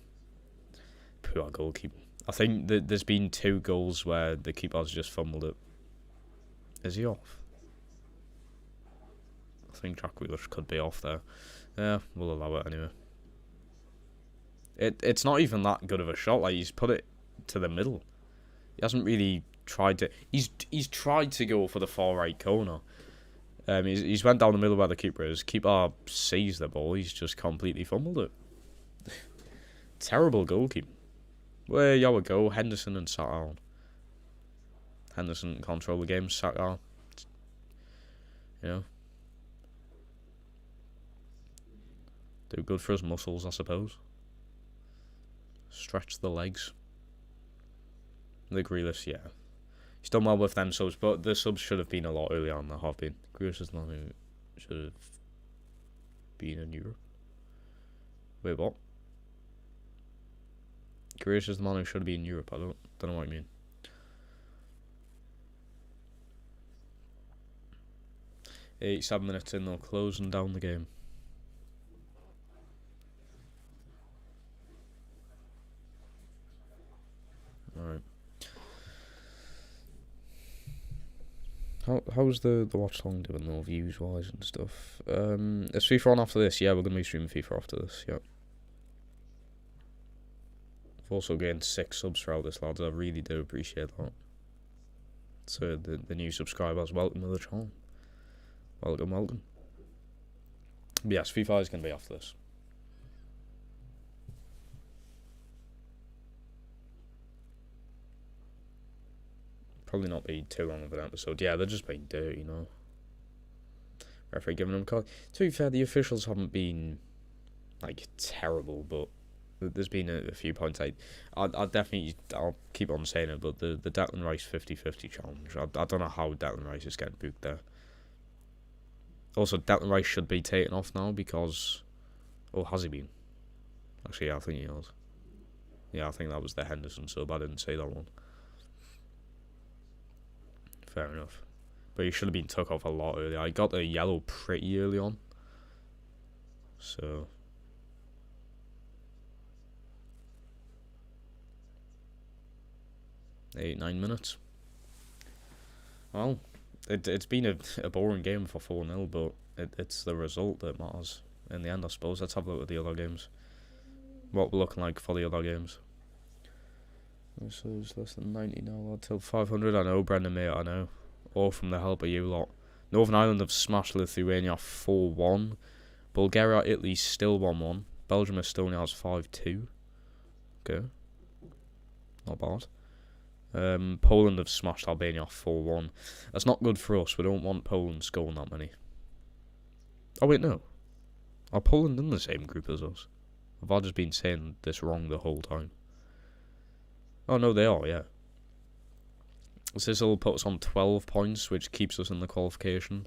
Poor goalkeeper. I think that there's been 2 goals where the keeper's just fumbled it. Is he off? I think Jack Grealish could be off there. Yeah, we'll allow it anyway. It's not even that good of a shot. Like, he's put it to the middle. He hasn't really tried to... He's tried to go for the far right corner. He's went down the middle where the keeper is. Keeper sees the ball. He's just completely fumbled it. Terrible goalkeeping. Where you would go, Henderson and Saka. Henderson can control the game. Saka, you know, do good for his muscles, I suppose. Stretch the legs. The Grealish, yeah. He's done well with them subs, but the subs should have been a lot earlier on than they have been. Grealish is not who should have been in Europe. Wait, what? Grealish is the man who should have been in Europe. I don't know what you mean. 87 minutes in, they're closing down the game. Alright. How's the Watchalong doing though, views wise and stuff? Is FIFA on after this? Yeah, we're gonna be streaming FIFA after this, yeah. I've also gained 6 subs throughout this, lads. I really do appreciate that. So the new subscribers, welcome to the channel. Welcome. But yes, FIFA is gonna be after this. Probably not be too long of an episode. Yeah, they're just being dirty, you know. Referee giving them a call. To be fair, the officials haven't been like terrible, but there's been a few points. I'll keep on saying it, but the Declan Rice 50-50 challenge. I don't know how Declan Rice is getting booked there. Also, Declan Rice should be taken off now because, oh, has he been? Actually, yeah, I think he has. Yeah, I think that was the Henderson sub. I didn't say that one. Fair enough. But he should have been took off a lot earlier. I got the yellow pretty early on. So. Eight, 9 minutes. Well, it's been a boring game for 4-0, but it's the result that matters in the end, I suppose. Let's have a look at the other games. What we're looking like for the other games. So it's less than 90 now, lad, till 500. I know, Brendan, mate, I know. All from the help of you lot. Northern Ireland have smashed Lithuania 4-1. Bulgaria, Italy still 1-1. Belgium, Estonia has 5-2. Okay. Not bad. Poland have smashed Albania 4-1. That's not good for us. We don't want Poland scoring that many. Oh, wait, no. Are Poland in the same group as us? Have I just been saying this wrong the whole time? Oh, no, they are, yeah. So this will put us on 12 points, which keeps us in the qualification.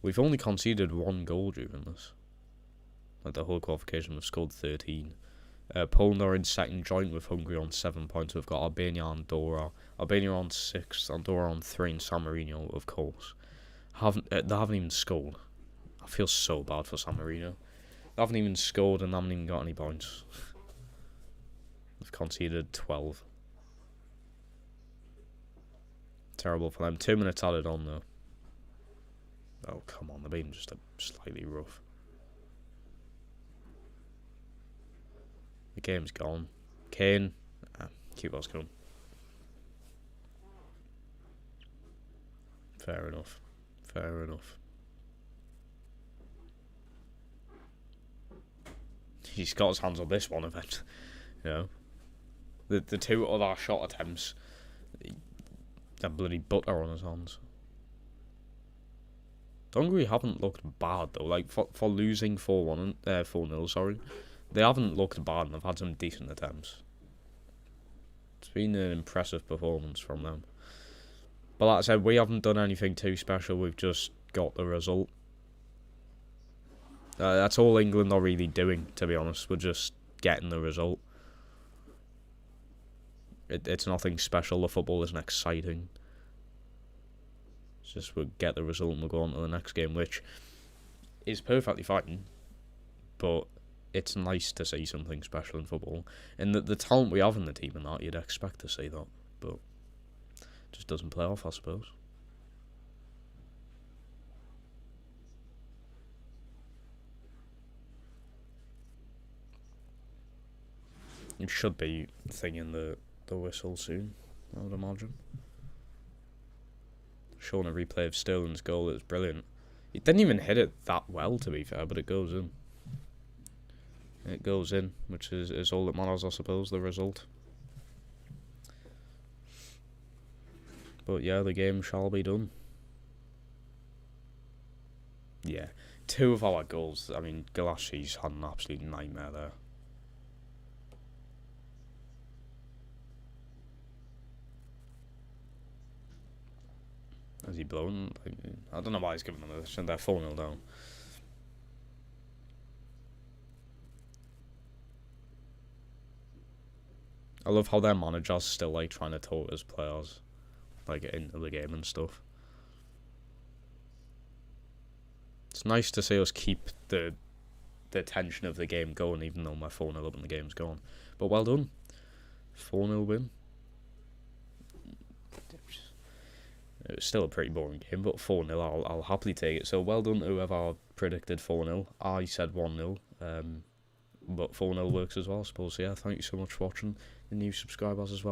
We've only conceded 1 goal during this. Like the whole qualification, we've scored 13. Poland are in second joint with Hungary on 7 points. We've got Albania and Andorra. Albania on 6, Andorra on 3, and San Marino, of course. They haven't even scored. I feel so bad for San Marino. They haven't even scored and they haven't even got any points. They've conceded 12. Terrible for them. 2 minutes added on though. Oh, come on. They're being just slightly rough. The game's gone. Kane. Keep us going. Fair enough. He's got his hands on this one event. You know. The 2 other shot attempts. That bloody butter on his hands. Hungary haven't looked bad though. Like for losing 4-0, sorry, they haven't looked bad and they've had some decent attempts. It's been an impressive performance from them. But like I said, we haven't done anything too special. We've just got the result. That's all England are really doing, to be honest. We're just getting the result. It's nothing special. The football isn't exciting. It's just we'll get the result and we'll go on to the next game, which is perfectly fine. But it's nice to see something special in football. And the talent we have in the team and that, you'd expect to see that. But it just doesn't play off, I suppose. It should be thinking the whistle soon, I would imagine. Showing a replay of Sterling's goal, it's brilliant. He didn't even hit it that well, to be fair, but it goes in. It goes in, which is all that matters, I suppose, the result. But yeah, the game shall be done. Yeah, 2 of our goals, I mean, Galashi's had an absolute nightmare there. Is he blown? I don't know why he's giving them this, and they're 4-0 down. I love how their manager's still like trying to talk his players like into the game and stuff. It's nice to see us keep the tension of the game going, even though my 4-0 up and the game's gone. But well done. 4-0 win. It was still a pretty boring game, but 4-0, I'll happily take it. So well done to whoever predicted 4-0. I said 1-0, but 4-0 works as well, I suppose. So yeah, thank you so much for watching. The new subscribers as well.